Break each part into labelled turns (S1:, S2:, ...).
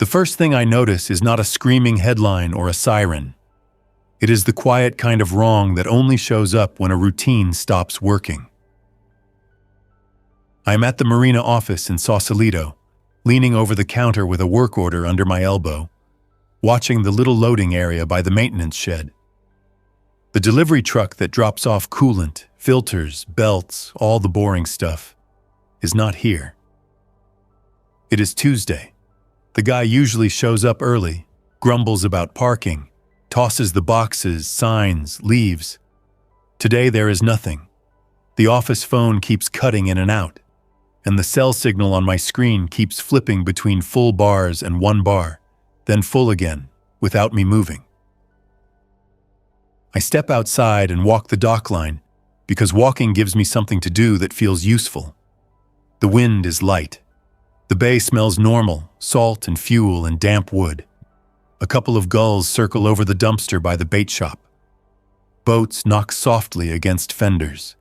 S1: The first thing I notice is not a screaming headline or a siren. It is the quiet kind of wrong that only shows up when a routine stops working. I am at the marina office in Sausalito, leaning over the counter with a work order under my elbow, watching the little loading area by the maintenance shed. The delivery truck that drops off coolant, filters, belts, all the boring stuff, is not here. It is Tuesday. The guy usually shows up early, grumbles about parking, tosses the boxes, signs, leaves. Today there is nothing. The office phone keeps cutting in and out, and the cell signal on my screen keeps flipping between full bars and 1 bar, then full again, without me moving. I step outside and walk the dock line, because walking gives me something to do that feels useful. The wind is light. The bay smells normal, salt and fuel and damp wood. A couple of gulls circle over the dumpster by the bait shop. Boats knock softly against fenders.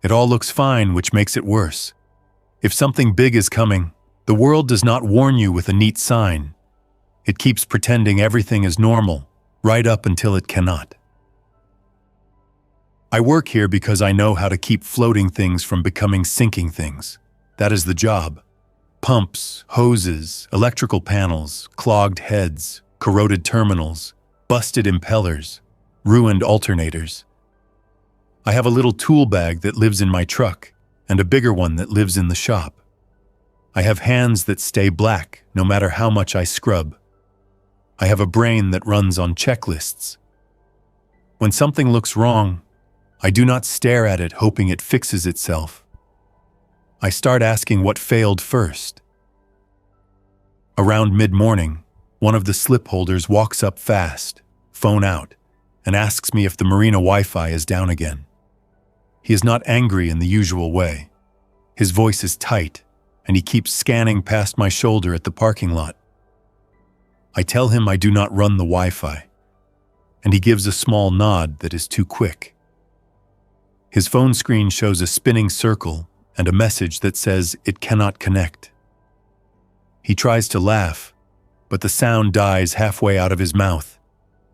S1: It all looks fine, which makes it worse. If something big is coming, the world does not warn you with a neat sign. It keeps pretending everything is normal, right up until it cannot. I work here because I know how to keep floating things from becoming sinking things. That is the job. Pumps, hoses, electrical panels, clogged heads, corroded terminals, busted impellers, ruined alternators. I have a little tool bag that lives in my truck, and a bigger one that lives in the shop. I have hands that stay black no matter how much I scrub. I have a brain that runs on checklists. When something looks wrong, I do not stare at it hoping it fixes itself. I start asking what failed first. Around mid-morning, one of the slip holders walks up fast, phone out, and asks me if the marina Wi-Fi is down again. He is not angry in the usual way. His voice is tight, and he keeps scanning past my shoulder at the parking lot. I tell him I do not run the Wi-Fi, and he gives a small nod that is too quick. His phone screen shows a spinning circle and a message that says it cannot connect. He tries to laugh, but the sound dies halfway out of his mouth,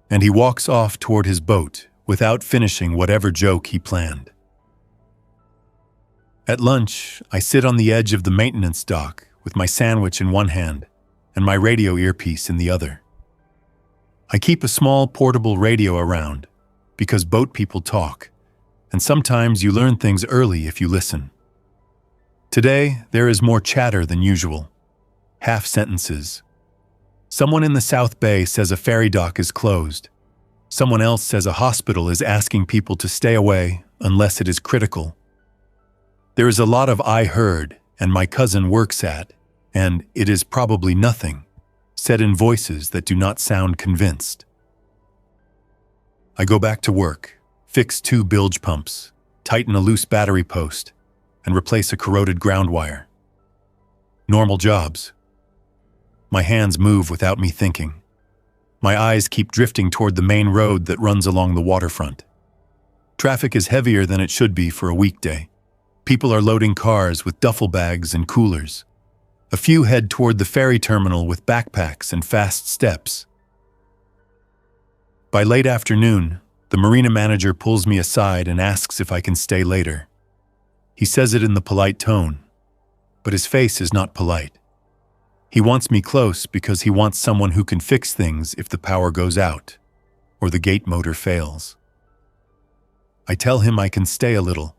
S1: and he walks off toward his boat without finishing whatever joke he planned. At lunch, I sit on the edge of the maintenance dock with my sandwich in one hand and my radio earpiece in the other. I keep a small portable radio around because boat people talk, and sometimes you learn things early if you listen. Today, there is more chatter than usual. Half sentences. Someone in the South Bay says a ferry dock is closed. Someone else says a hospital is asking people to stay away unless it is critical. There is a lot of "I heard" and "my cousin works at," and "it is probably nothing," said in voices that do not sound convinced. I go back to work, fix 2 bilge pumps, tighten a loose battery post, and replace a corroded ground wire. Normal jobs. My hands move without me thinking. My eyes keep drifting toward the main road that runs along the waterfront. Traffic is heavier than it should be for a weekday. People are loading cars with duffel bags and coolers. A few head toward the ferry terminal with backpacks and fast steps. By late afternoon, the marina manager pulls me aside and asks if I can stay later. He says it in the polite tone, but his face is not polite. He wants me close because he wants someone who can fix things if the power goes out or the gate motor fails. I tell him I can stay a little.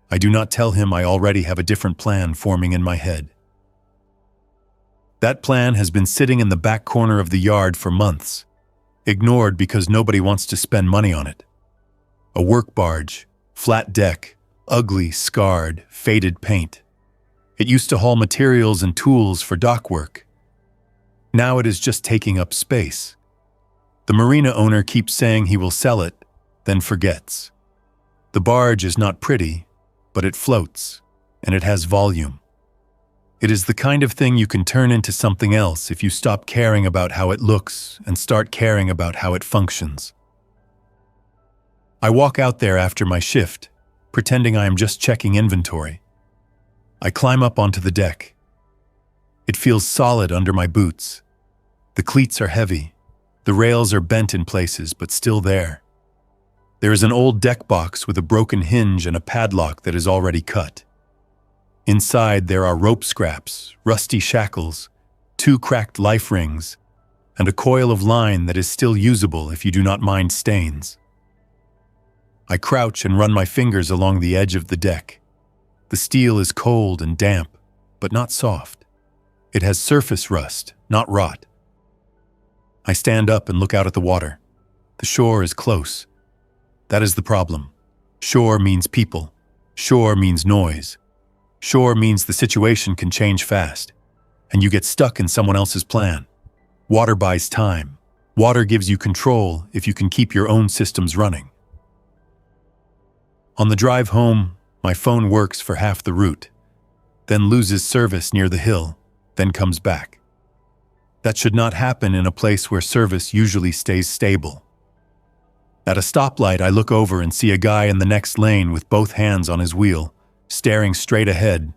S1: I do not tell him I already have a different plan forming in my head. That plan has been sitting in the back corner of the yard for months, ignored because nobody wants to spend money on it. A work barge, flat deck, ugly, scarred, faded paint. It used to haul materials and tools for dock work. Now it is just taking up space. The marina owner keeps saying he will sell it, then forgets. The barge is not pretty, but it floats, and it has volume. It is the kind of thing you can turn into something else if you stop caring about how it looks and start caring about how it functions. I walk out there after my shift, pretending I am just checking inventory. I climb up onto the deck. It feels solid under my boots. The cleats are heavy. The rails are bent in places, but still there. There is an old deck box with a broken hinge and a padlock that is already cut. Inside there are rope scraps, rusty shackles, 2 cracked life rings, and a coil of line that is still usable if you do not mind stains. I crouch and run my fingers along the edge of the deck. The steel is cold and damp, but not soft. It has surface rust, not rot. I stand up and look out at the water. The shore is close. That is the problem. Shore means people. Shore means noise. Shore means the situation can change fast, and you get stuck in someone else's plan. Water buys time. Water gives you control if you can keep your own systems running. On the drive home, my phone works for half the route, then loses service near the hill, then comes back. That should not happen in a place where service usually stays stable. At a stoplight, I look over and see a guy in the next lane with both hands on his wheel, staring straight ahead,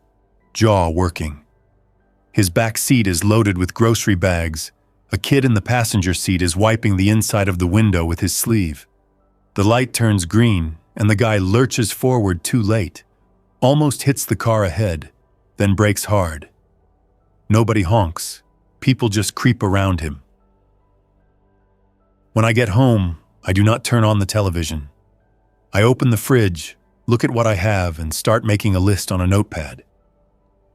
S1: jaw working. His back seat is loaded with grocery bags. A kid in the passenger seat is wiping the inside of the window with his sleeve. The light turns green, and the guy lurches forward too late, almost hits the car ahead, then brakes hard. Nobody honks. People just creep around him. When I get home, I do not turn on the television. I open the fridge, look at what I have, and start making a list on a notepad.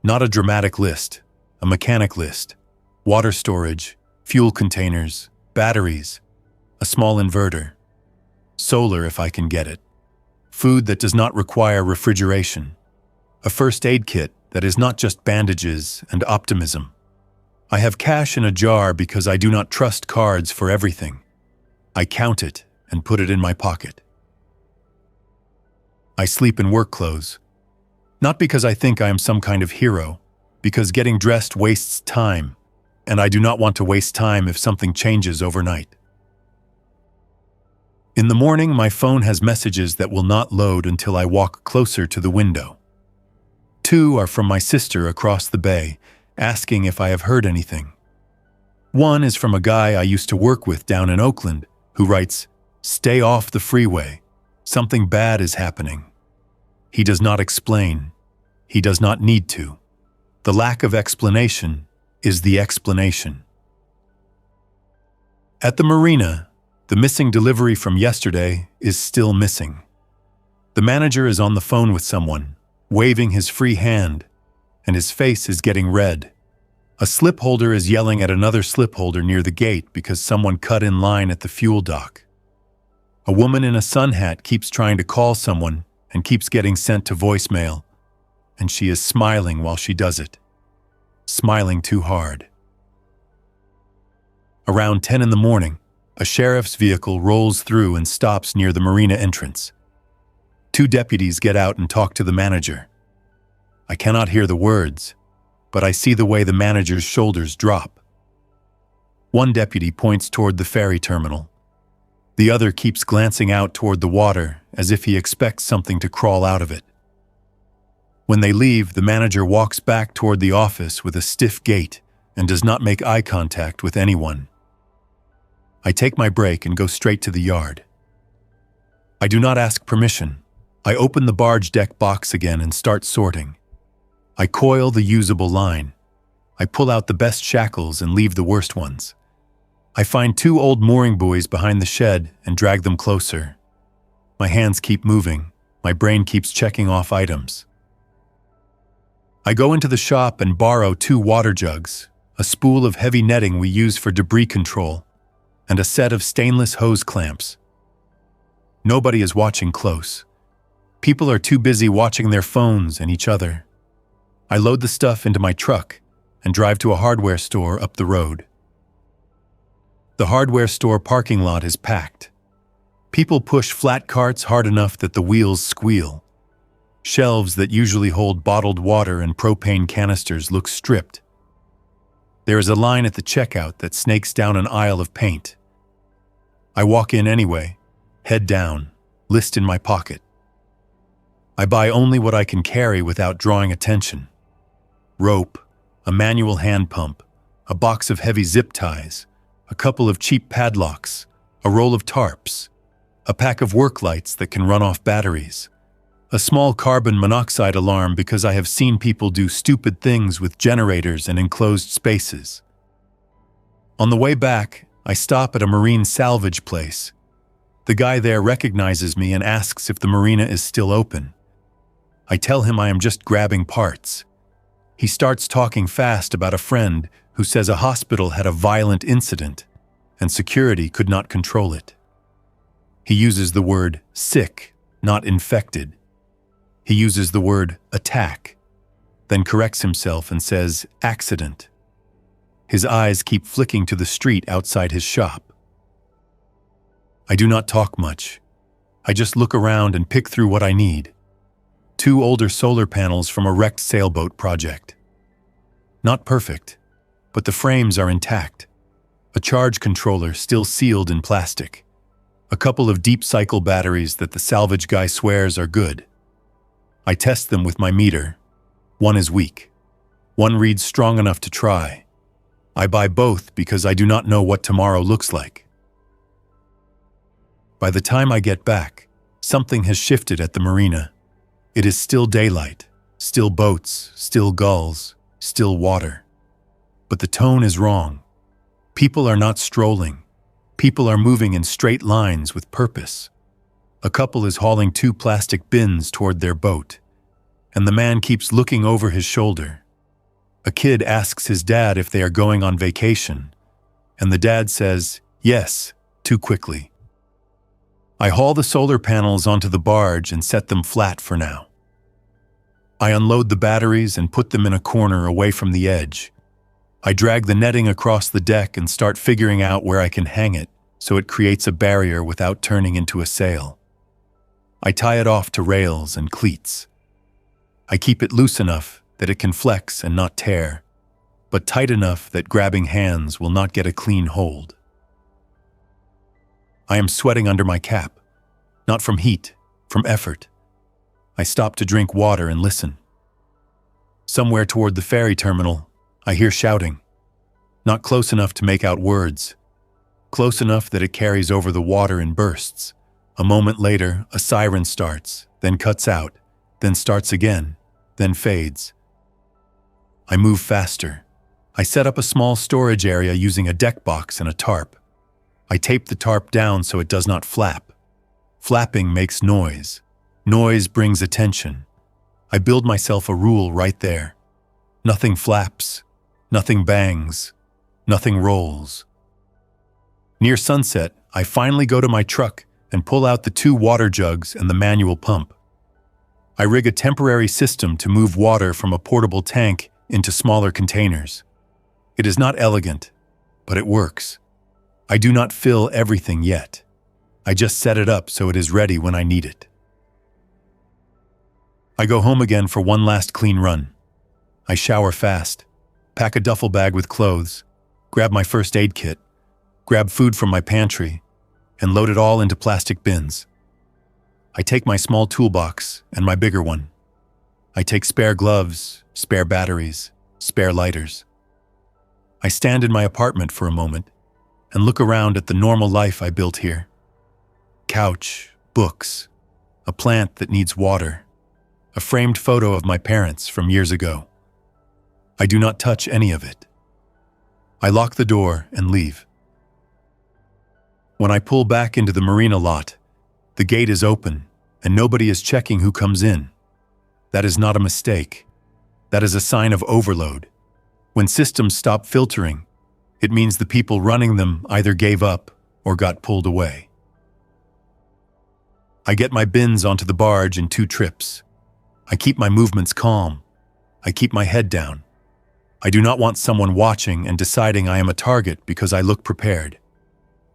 S1: Not a dramatic list, a mechanic list. Water storage, fuel containers, batteries, a small inverter. Solar if I can get it. Food that does not require refrigeration. A first aid kit that is not just bandages and optimism. I have cash in a jar because I do not trust cards for everything. I count it and put it in my pocket. I sleep in work clothes. Not because I think I am some kind of hero, because getting dressed wastes time, and I do not want to waste time if something changes overnight. In the morning, my phone has messages that will not load until I walk closer to the window. 2 are from my sister across the bay, asking if I have heard anything. 1 is from a guy I used to work with down in Oakland, who writes, "Stay off the freeway. Something bad is happening." He does not explain. He does not need to. The lack of explanation is the explanation. At the marina, the missing delivery from yesterday is still missing. The manager is on the phone with someone, waving his free hand, and his face is getting red. A slip holder is yelling at another slip holder near the gate because someone cut in line at the fuel dock. A woman in a sun hat keeps trying to call someone and keeps getting sent to voicemail, and she is smiling while she does it. Smiling too hard. Around 10 in the morning, a sheriff's vehicle rolls through and stops near the marina entrance. 2 deputies get out and talk to the manager. I cannot hear the words, but I see the way the manager's shoulders drop. 1 deputy points toward the ferry terminal. The other keeps glancing out toward the water as if he expects something to crawl out of it. When they leave, the manager walks back toward the office with a stiff gait and does not make eye contact with anyone. I take my break and go straight to the yard. I do not ask permission. I open the barge deck box again and start sorting. I coil the usable line. I pull out the best shackles and leave the worst ones. I find 2 old mooring buoys behind the shed and drag them closer. My hands keep moving. My brain keeps checking off items. I go into the shop and borrow 2 water jugs, a spool of heavy netting we use for debris control, and a set of stainless hose clamps. Nobody is watching close. People are too busy watching their phones and each other. I load the stuff into my truck and drive to a hardware store up the road. The hardware store parking lot is packed. People push flat carts hard enough that the wheels squeal. Shelves that usually hold bottled water and propane canisters look stripped. There is a line at the checkout that snakes down an aisle of paint. I walk in anyway, head down, list in my pocket. I buy only what I can carry without drawing attention. Rope, a manual hand pump, a box of heavy zip ties, a couple of cheap padlocks, a roll of tarps, a pack of work lights that can run off batteries, a small carbon monoxide alarm because I have seen people do stupid things with generators and enclosed spaces. On the way back, I stop at a marine salvage place. The guy there recognizes me and asks if the marina is still open. I tell him I am just grabbing parts. He starts talking fast about a friend who says a hospital had a violent incident and security could not control it. He uses the word sick, not infected. He uses the word attack, then corrects himself and says accident. His eyes keep flicking to the street outside his shop. I do not talk much. I just look around and pick through what I need. 2 older solar panels from a wrecked sailboat project. Not perfect, but the frames are intact. A charge controller still sealed in plastic. A couple of deep cycle batteries that the salvage guy swears are good. I test them with my meter. One is weak. One reads strong enough to try. I buy both because I do not know what tomorrow looks like. By the time I get back, something has shifted at the marina. It is still daylight, still boats, still gulls, still water. But the tone is wrong. People are not strolling. People are moving in straight lines with purpose. A couple is hauling 2 plastic bins toward their boat, and the man keeps looking over his shoulder. A kid asks his dad if they are going on vacation, and the dad says, yes, too quickly. I haul the solar panels onto the barge and set them flat for now. I unload the batteries and put them in a corner away from the edge. I drag the netting across the deck and start figuring out where I can hang it so it creates a barrier without turning into a sail. I tie it off to rails and cleats. I keep it loose enough that it can flex and not tear, but tight enough that grabbing hands will not get a clean hold. I am sweating under my cap, not from heat, from effort. I stop to drink water and listen. Somewhere toward the ferry terminal, I hear shouting. Not close enough to make out words. Close enough that it carries over the water in bursts. A moment later, a siren starts, then cuts out, then starts again, then fades. I move faster. I set up a small storage area using a deck box and a tarp. I tape the tarp down so it does not flap. Flapping makes noise. Noise brings attention. I build myself a rule right there. Nothing flaps. Nothing bangs. Nothing rolls. Near sunset, I finally go to my truck and pull out the 2 water jugs and the manual pump. I rig a temporary system to move water from a portable tank into smaller containers. It is not elegant, but it works. I do not fill everything yet. I just set it up so it is ready when I need it. I go home again for one last clean run. I shower fast, pack a duffel bag with clothes, grab my first aid kit, grab food from my pantry, and load it all into plastic bins. I take my small toolbox and my bigger one. I take spare gloves, spare batteries, spare lighters. I stand in my apartment for a moment and look around at the normal life I built here. Couch, books, a plant that needs water, a framed photo of my parents from years ago. I do not touch any of it. I lock the door and leave. When I pull back into the marina lot, the gate is open and nobody is checking who comes in. That is not a mistake. That is a sign of overload. When systems stop filtering, it means the people running them either gave up or got pulled away. I get my bins onto the barge in 2 trips. I keep my movements calm. I keep my head down. I do not want someone watching and deciding I am a target because I look prepared.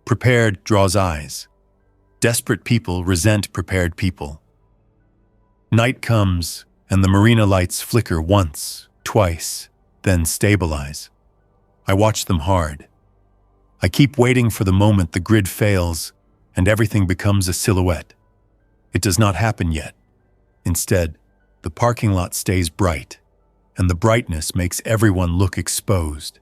S1: Prepared draws eyes. Desperate people resent prepared people. Night comes, and the marina lights flicker once, twice, then stabilize. I watch them hard. I keep waiting for the moment the grid fails and everything becomes a silhouette. It does not happen yet. Instead, the parking lot stays bright. and the brightness makes everyone look exposed.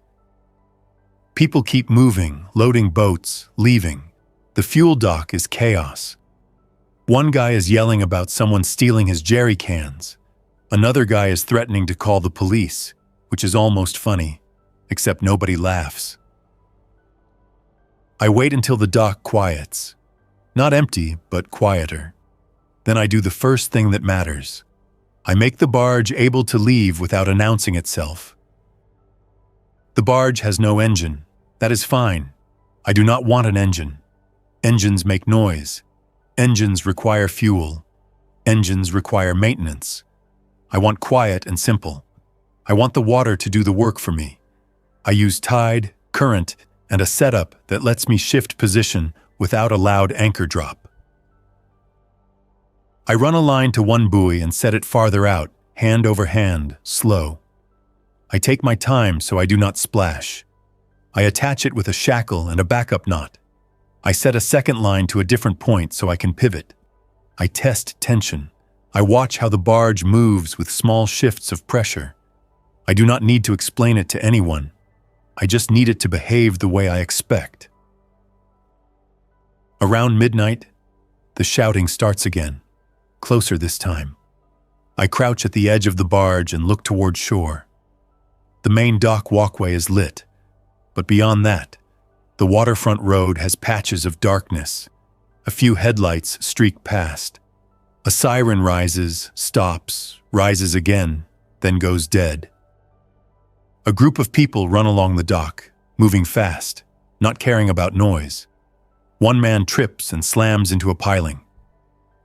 S1: People keep moving, loading boats, leaving. The fuel dock is chaos. One guy is yelling about someone stealing his jerry cans. Another guy is threatening to call the police, which is almost funny, except nobody laughs. I wait until the dock quiets. Not empty, but quieter. Then I do the first thing that matters. I make the barge able to leave without announcing itself. The barge has no engine. That is fine. I do not want an engine. Engines make noise. Engines require fuel. Engines require maintenance. I want quiet and simple. I want the water to do the work for me. I use tide, current, and a setup that lets me shift position without a loud anchor drop. I run a line to one buoy and set it farther out, hand over hand, slow. I take my time so I do not splash. I attach it with a shackle and a backup knot. I set a second line to a different point so I can pivot. I test tension. I watch how the barge moves with small shifts of pressure. I do not need to explain it to anyone. I just need it to behave the way I expect. Around midnight, the shouting starts again, closer this time. I crouch at the edge of the barge and look toward shore. The main dock walkway is lit, but beyond that, the waterfront road has patches of darkness. A few headlights streak past. A siren rises, stops, rises again, then goes dead. A group of people run along the dock, moving fast, not caring about noise. One man trips and slams into a piling.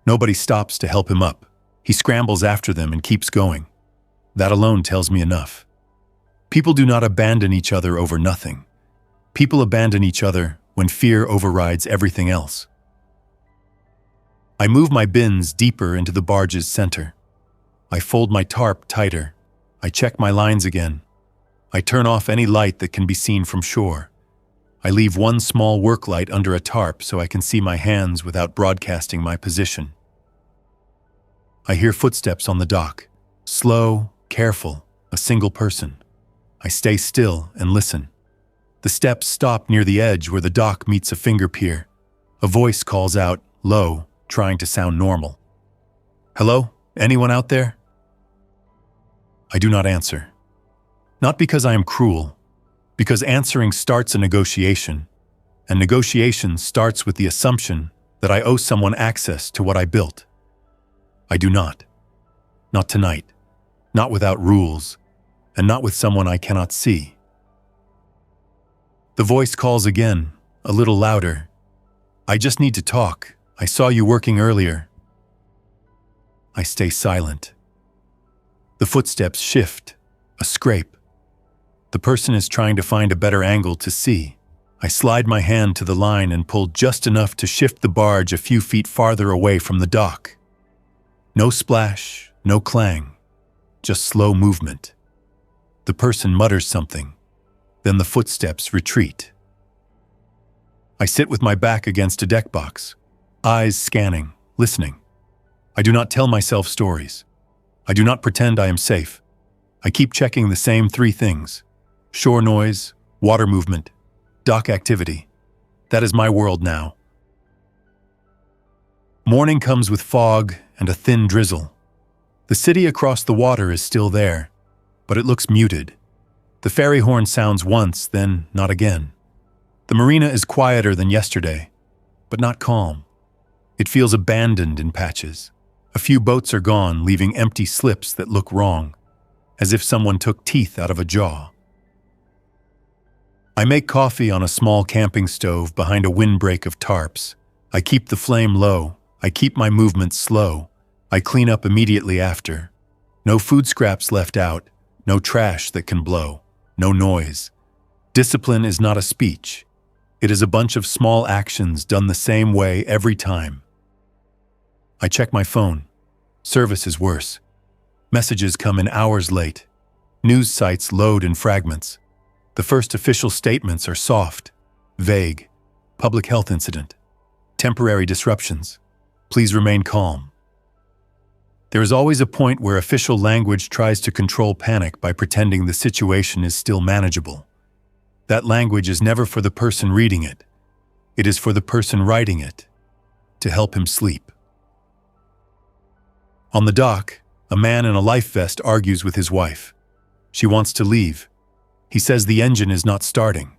S1: Nobody stops to help him up. He scrambles after them and keeps going. That alone tells me enough. People do not abandon each other over nothing. People abandon each other when fear overrides everything else. I move my bins deeper into the barge's center. I fold my tarp tighter. I check my lines again. I turn off any light that can be seen from shore. I leave one small work light under a tarp so I can see my hands without broadcasting my position. I hear footsteps on the dock. Slow, careful, a single person. I stay still and listen. The steps stop near the edge where the dock meets a finger pier. A voice calls out, low, trying to sound normal. Hello? Anyone out there? I do not answer. Not because I am cruel, because answering starts a negotiation, and negotiation starts with the assumption that I owe someone access to what I built. I do not. Not tonight. Not without rules, and not with someone I cannot see. The voice calls again, a little louder. I just need to talk. I saw you working earlier. I stay silent. The footsteps shift, a scrape. The person is trying to find a better angle to see. I slide my hand to the line and pull just enough to shift the barge a few feet farther away from the dock. No splash, no clang, just slow movement. The person mutters something. Then the footsteps retreat. I sit with my back against a deck box, eyes scanning, listening. I do not tell myself stories. I do not pretend I am safe. I keep checking the same three things: shore noise, water movement, dock activity. That is my world now. Morning comes with fog and a thin drizzle. The city across the water is still there, but it looks muted. The ferry horn sounds once, then not again. The marina is quieter than yesterday, but not calm. It feels abandoned in patches. A few boats are gone, leaving empty slips that look wrong, as if someone took teeth out of a jaw. I make coffee on a small camping stove behind a windbreak of tarps. I keep the flame low. I keep my movements slow. I clean up immediately after. No food scraps left out. No trash that can blow. No noise. Discipline is not a speech. It is a bunch of small actions done the same way every time. I check my phone. Service is worse. Messages come in hours late. News sites load in fragments. The first official statements are soft, vague. Public health incident. Temporary disruptions. Please remain calm. There is always a point where official language tries to control panic by pretending the situation is still manageable. That language is never for the person reading it. It is for the person writing it, to help him sleep. On the dock, a man in a life vest argues with his wife. She wants to leave. He says the engine is not starting.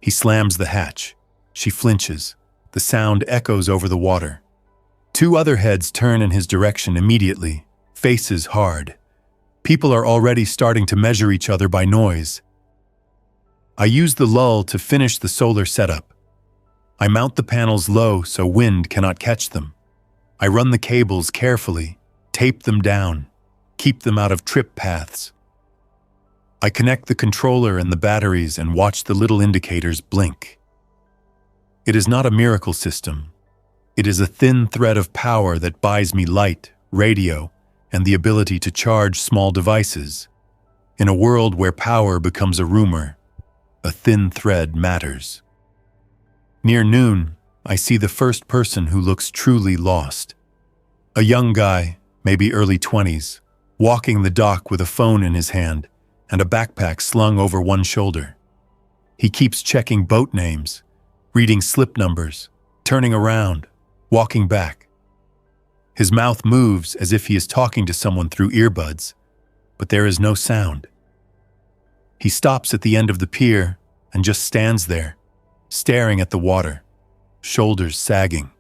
S1: He slams the hatch. She flinches. The sound echoes over the water. Two other heads turn in his direction immediately, faces hard. People are already starting to measure each other by noise. I use the lull to finish the solar setup. I mount the panels low so wind cannot catch them. I run the cables carefully, tape them down, keep them out of trip paths. I connect the controller and the batteries and watch the little indicators blink. It is not a miracle system. It is a thin thread of power that buys me light, radio, and the ability to charge small devices. In a world where power becomes a rumor, a thin thread matters. Near noon, I see the first person who looks truly lost. A young guy, maybe early 20s, walking the dock with a phone in his hand and a backpack slung over one shoulder. He keeps checking boat names, reading slip numbers, turning around, walking back. His mouth moves as if he is talking to someone through earbuds, but there is no sound. He stops at the end of the pier and just stands there, staring at the water, shoulders sagging.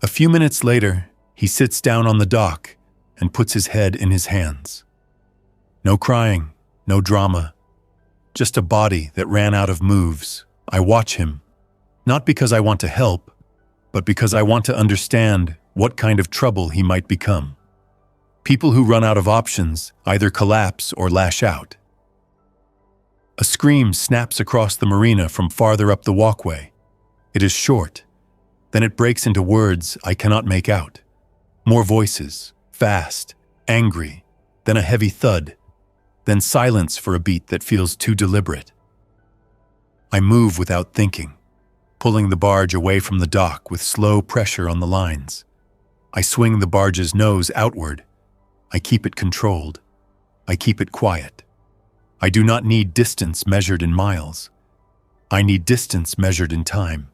S1: A few minutes later, he sits down on the dock and puts his head in his hands. No crying, no drama, just a body that ran out of moves. I watch him, not because I want to help, but because I want to understand what kind of trouble he might become. People who run out of options either collapse or lash out. A scream snaps across the marina from farther up the walkway. It is short. Then it breaks into words I cannot make out. More voices, fast, angry, then a heavy thud, then silence for a beat that feels too deliberate. I move without thinking, pulling the barge away from the dock with slow pressure on the lines. I swing the barge's nose outward. I keep it controlled. I keep it quiet. I do not need distance measured in miles. I need distance measured in time.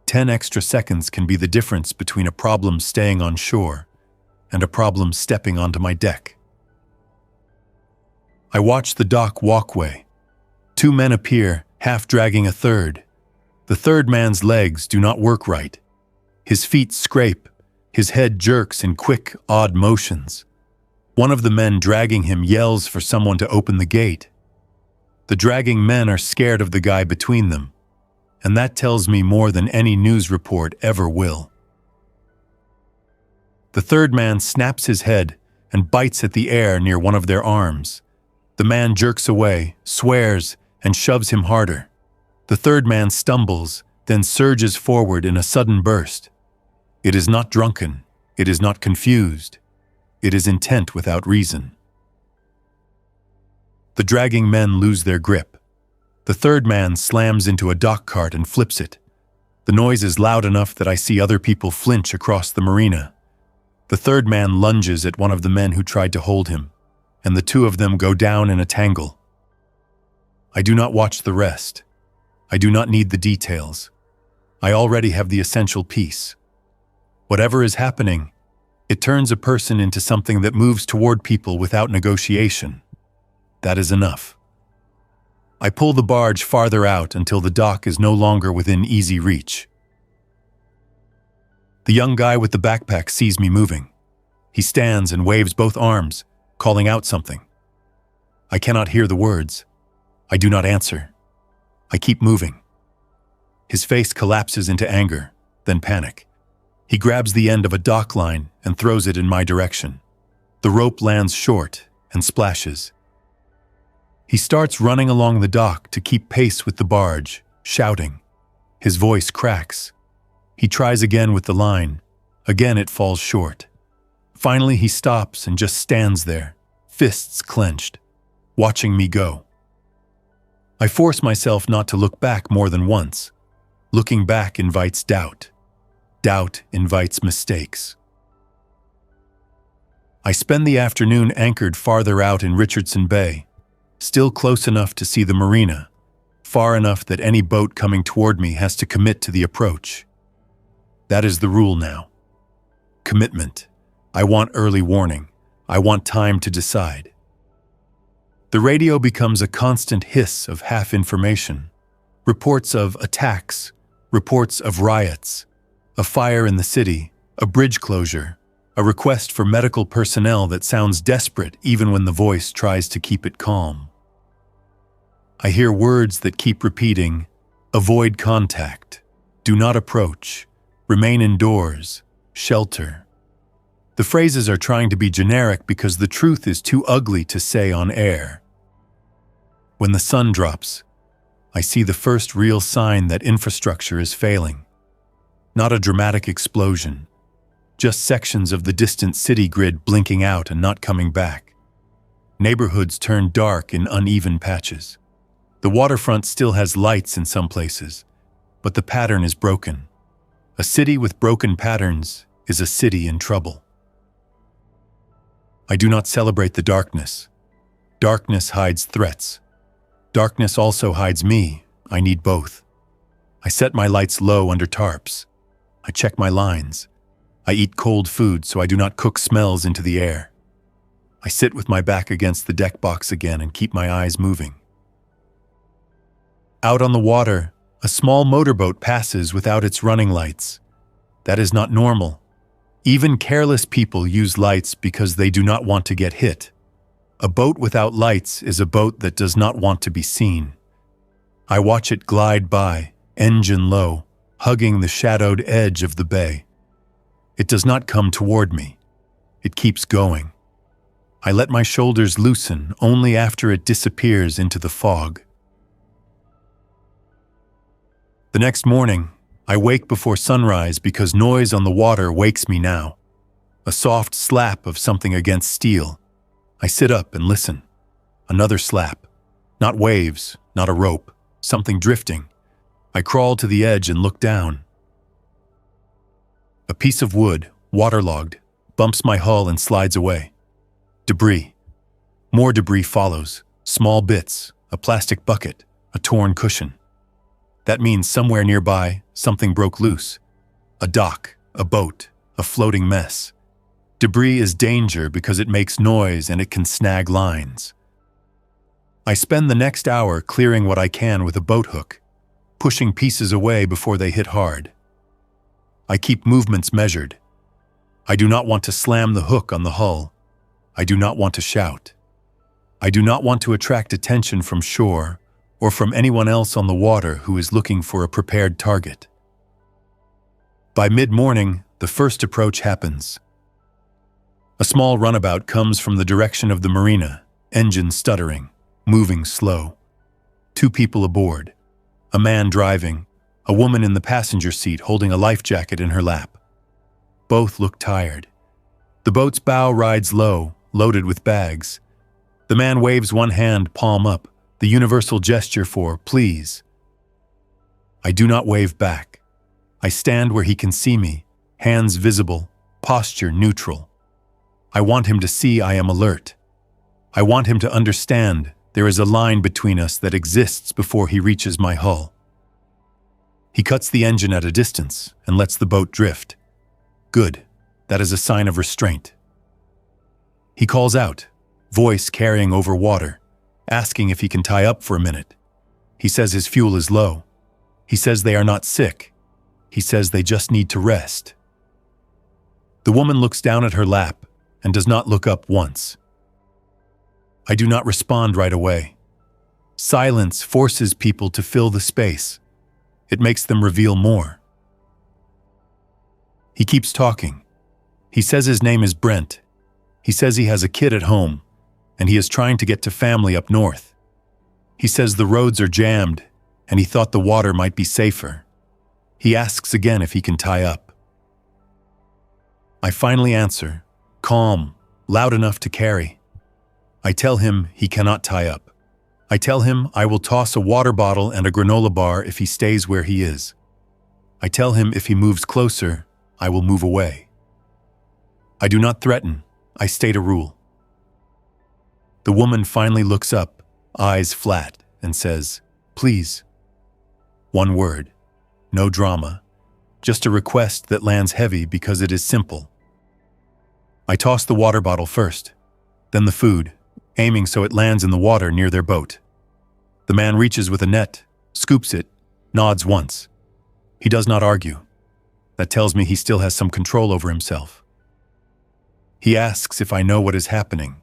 S1: 10 extra seconds can be the difference between a problem staying on shore and a problem stepping onto my deck. I watch the dock walkway. Two men appear, half dragging a third. The third man's legs do not work right. His feet scrape. His head jerks in quick, odd motions. One of the men dragging him yells for someone to open the gate. The dragging men are scared of the guy between them, and that tells me more than any news report ever will. The third man snaps his head and bites at the air near one of their arms. The man jerks away, swears, and shoves him harder. The third man stumbles, then surges forward in a sudden burst. It is not drunken. It is not confused. It is intent without reason. The dragging men lose their grip. The third man slams into a dock cart and flips it. The noise is loud enough that I see other people flinch across the marina. The third man lunges at one of the men who tried to hold him, and the two of them go down in a tangle. I do not watch the rest. I do not need the details. I already have the essential piece. Whatever is happening, it turns a person into something that moves toward people without negotiation. That is enough. I pull the barge farther out until the dock is no longer within easy reach. The young guy with the backpack sees me moving. He stands and waves both arms, calling out something. I cannot hear the words. I do not answer. I keep moving. His face collapses into anger, then panic. He grabs the end of a dock line and throws it in my direction. The rope lands short and splashes. He starts running along the dock to keep pace with the barge, shouting. His voice cracks. He tries again with the line. Again it falls short. Finally he stops and just stands there, fists clenched, watching me go. I force myself not to look back more than once. Looking back invites doubt. Doubt invites mistakes. I spend the afternoon anchored farther out in Richardson Bay, still close enough to see the marina, far enough that any boat coming toward me has to commit to the approach. That is the rule now. Commitment. I want early warning. I want time to decide. The radio becomes a constant hiss of half information. Reports of attacks, reports of riots, a fire in the city, a bridge closure, a request for medical personnel that sounds desperate even when the voice tries to keep it calm. I hear words that keep repeating: avoid contact, do not approach, remain indoors, shelter. The phrases are trying to be generic because the truth is too ugly to say on air. When the sun drops, I see the first real sign that infrastructure is failing. Not a dramatic explosion, just sections of the distant city grid blinking out and not coming back. Neighborhoods turn dark in uneven patches. The waterfront still has lights in some places, but the pattern is broken. A city with broken patterns is a city in trouble. I do not celebrate the darkness. Darkness hides threats. Darkness also hides me. I need both. I set my lights low under tarps. I check my lines. I eat cold food so I do not cook smells into the air. I sit with my back against the deck box again and keep my eyes moving. Out on the water, a small motorboat passes without its running lights. That is not normal. Even careless people use lights because they do not want to get hit. A boat without lights is a boat that does not want to be seen. I watch it glide by, engine low, hugging the shadowed edge of the bay. It does not come toward me. It keeps going. I let my shoulders loosen only after it disappears into the fog. The next morning, I wake before sunrise because noise on the water wakes me now. A soft slap of something against steel. I sit up and listen. Another slap. Not waves, not a rope, something drifting. I crawl to the edge and look down. A piece of wood, waterlogged, bumps my hull and slides away. Debris. More debris follows. Small bits, a plastic bucket, a torn cushion. That means somewhere nearby, something broke loose. A dock, a boat, a floating mess. Debris is danger because it makes noise and it can snag lines. I spend the next hour clearing what I can with a boat hook, pushing pieces away before they hit hard. I keep movements measured. I do not want to slam the hook on the hull. I do not want to shout. I do not want to attract attention from shore or from anyone else on the water who is looking for a prepared target. By mid-morning, the first approach happens. A small runabout comes from the direction of the marina, engine stuttering, moving slow. 2 people aboard. A man driving, a woman in the passenger seat holding a life jacket in her lap. Both look tired. The boat's bow rides low, loaded with bags. The man waves one hand, palm up, the universal gesture for please. I do not wave back. I stand where he can see me, hands visible, posture neutral. I want him to see I am alert. I want him to understand there is a line between us that exists before he reaches my hull. He cuts the engine at a distance and lets the boat drift. Good. That is a sign of restraint. He calls out, voice carrying over water, asking if he can tie up for a minute. He says his fuel is low. He says they are not sick. He says they just need to rest. The woman looks down at her lap and does not look up once. I do not respond right away. Silence forces people to fill the space. It makes them reveal more. He keeps talking. He says his name is Brent. He says he has a kid at home, and he is trying to get to family up north. He says the roads are jammed, and he thought the water might be safer. He asks again if he can tie up. I finally answer, calm, loud enough to carry. I tell him he cannot tie up. I tell him I will toss a water bottle and a granola bar if he stays where he is. I tell him if he moves closer, I will move away. I do not threaten. I state a rule. The woman finally looks up, eyes flat, and says, "Please." One word, no drama, just a request that lands heavy because it is simple. I toss the water bottle first, then the food, aiming so it lands in the water near their boat. The man reaches with a net, scoops it, nods once. He does not argue. That tells me he still has some control over himself. He asks if I know what is happening.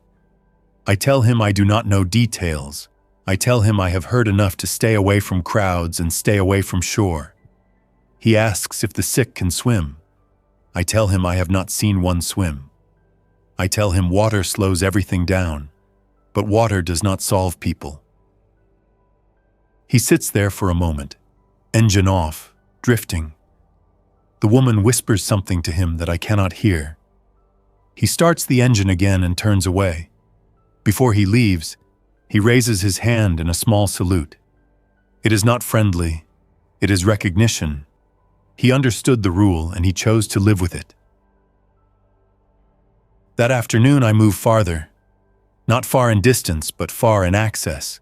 S1: I tell him I do not know details. I tell him I have heard enough to stay away from crowds and stay away from shore. He asks if the sick can swim. I tell him I have not seen one swim. I tell him water slows everything down, but water does not solve people. He sits there for a moment, engine off, drifting. The woman whispers something to him that I cannot hear. He starts the engine again and turns away. Before he leaves, he raises his hand in a small salute. It is not friendly. It is recognition. He understood the rule and he chose to live with it. That afternoon I move farther. Not far in distance, but far in access.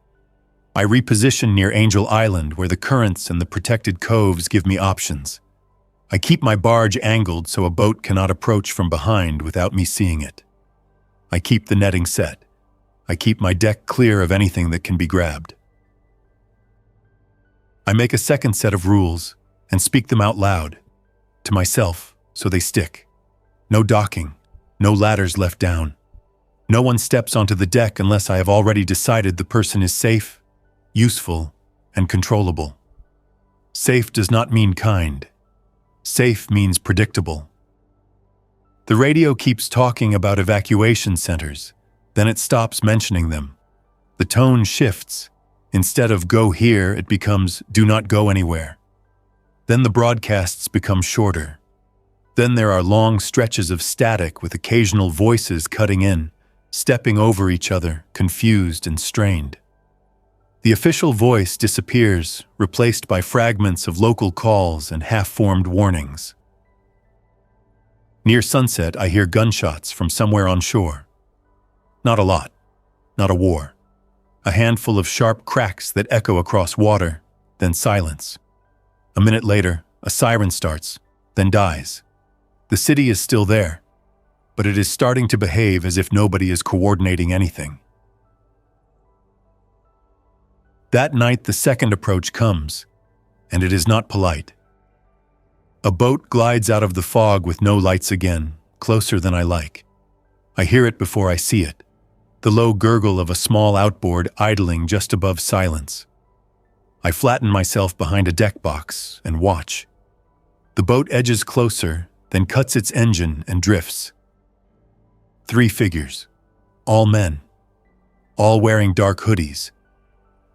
S1: I reposition near Angel Island where the currents and the protected coves give me options. I keep my barge angled so a boat cannot approach from behind without me seeing it. I keep the netting set. I keep my deck clear of anything that can be grabbed. I make a second set of rules and speak them out loud, to myself, so they stick. No docking, no ladders left down. No one steps onto the deck unless I have already decided the person is safe, useful, and controllable. Safe does not mean kind. Safe means predictable. The radio keeps talking about evacuation centers, then it stops mentioning them. The tone shifts. Instead of "go here," it becomes "do not go anywhere." Then the broadcasts become shorter. Then there are long stretches of static with occasional voices cutting in, stepping over each other, confused and strained. The official voice disappears, replaced by fragments of local calls and half-formed warnings. Near sunset, I hear gunshots from somewhere on shore. Not a lot, not a war. A handful of sharp cracks that echo across water, then silence. A minute later, a siren starts, then dies. The city is still there, but it is starting to behave as if nobody is coordinating anything. That night, the second approach comes, and it is not polite. A boat glides out of the fog with no lights again, closer than I like. I hear it before I see it, the low gurgle of a small outboard idling just above silence. I flatten myself behind a deck box and watch. The boat edges closer, then cuts its engine and drifts. 3 figures, all men, all wearing dark hoodies.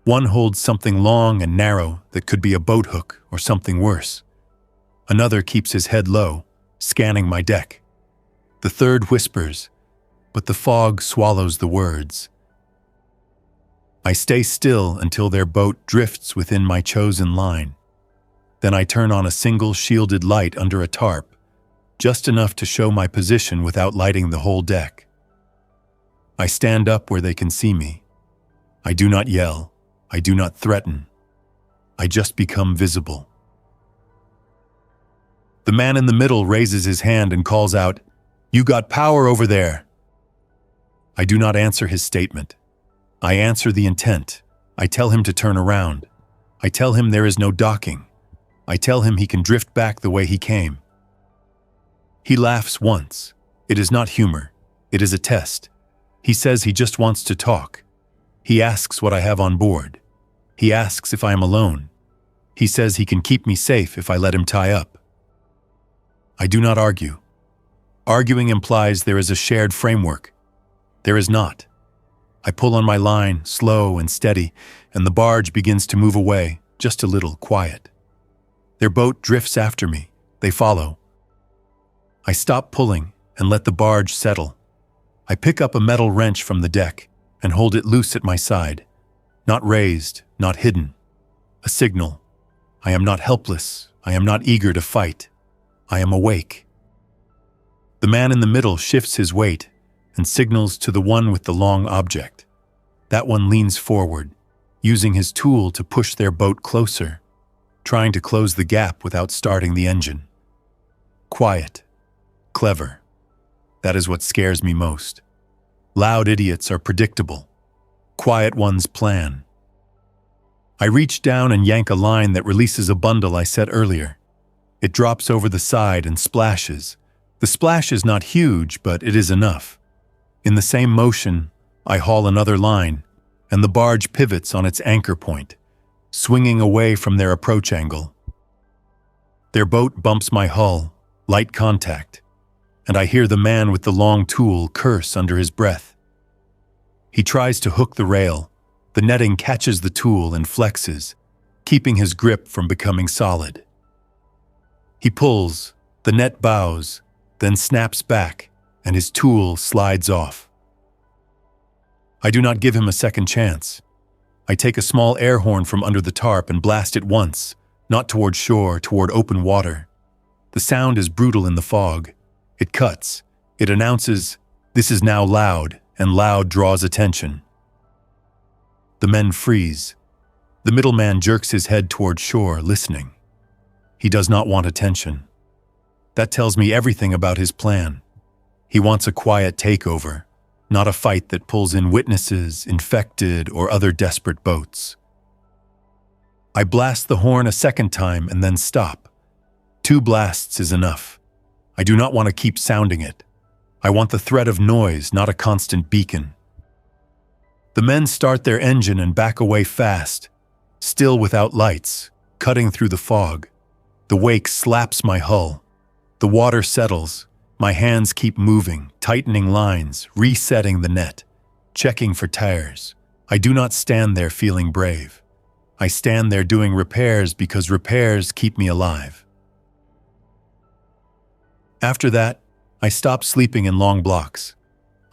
S1: One holds something long and narrow that could be a boat hook or something worse. Another keeps his head low, scanning my deck. The third whispers, but the fog swallows the words. I stay still until their boat drifts within my chosen line. Then I turn on a single shielded light under a tarp, just enough to show my position without lighting the whole deck. I stand up where they can see me. I do not yell. I do not threaten. I just become visible. The man in the middle raises his hand and calls out, "You got power over there." I do not answer his statement. I answer the intent. I tell him to turn around. I tell him there is no docking. I tell him he can drift back the way he came. He laughs once. It is not humor. It is a test. He says he just wants to talk. He asks what I have on board. He asks if I am alone. He says he can keep me safe if I let him tie up. I do not argue. Arguing implies there is a shared framework. There is not. I pull on my line, slow and steady, and the barge begins to move away, just a little, quiet. Their boat drifts after me. They follow. I stop pulling and let the barge settle. I pick up a metal wrench from the deck and hold it loose at my side. Not raised, not hidden. A signal. I am not helpless. I am not eager to fight. I am awake. The man in the middle shifts his weight and signals to the one with the long object. That one leans forward, using his tool to push their boat closer, trying to close the gap without starting the engine. Quiet. Clever. That is what scares me most. Loud idiots are predictable. Quiet ones plan. I reach down and yank a line that releases a bundle I set earlier. It drops over the side and splashes. The splash is not huge, but it is enough. In the same motion, I haul another line, and the barge pivots on its anchor point, swinging away from their approach angle. Their boat bumps my hull, light contact, and I hear the man with the long tool curse under his breath. He tries to hook the rail. The netting catches the tool and flexes, keeping his grip from becoming solid. He pulls, the net bows, then snaps back, and his tool slides off. I do not give him a second chance. I take a small air horn from under the tarp and blast it once, not toward shore, toward open water. The sound is brutal in the fog. It cuts. It announces, "This is now loud," and loud draws attention. The men freeze. The middleman jerks his head toward shore, listening. He does not want attention. That tells me everything about his plan. He wants a quiet takeover, not a fight that pulls in witnesses, infected, or other desperate boats. I blast the horn a second time and then stop. 2 blasts is enough. I do not want to keep sounding it. I want the threat of noise, not a constant beacon. The men start their engine and back away fast, still without lights, cutting through the fog. The wake slaps my hull. The water settles. My hands keep moving, tightening lines, resetting the net, checking for tires. I do not stand there feeling brave. I stand there doing repairs because repairs keep me alive. After that, I stop sleeping in long blocks.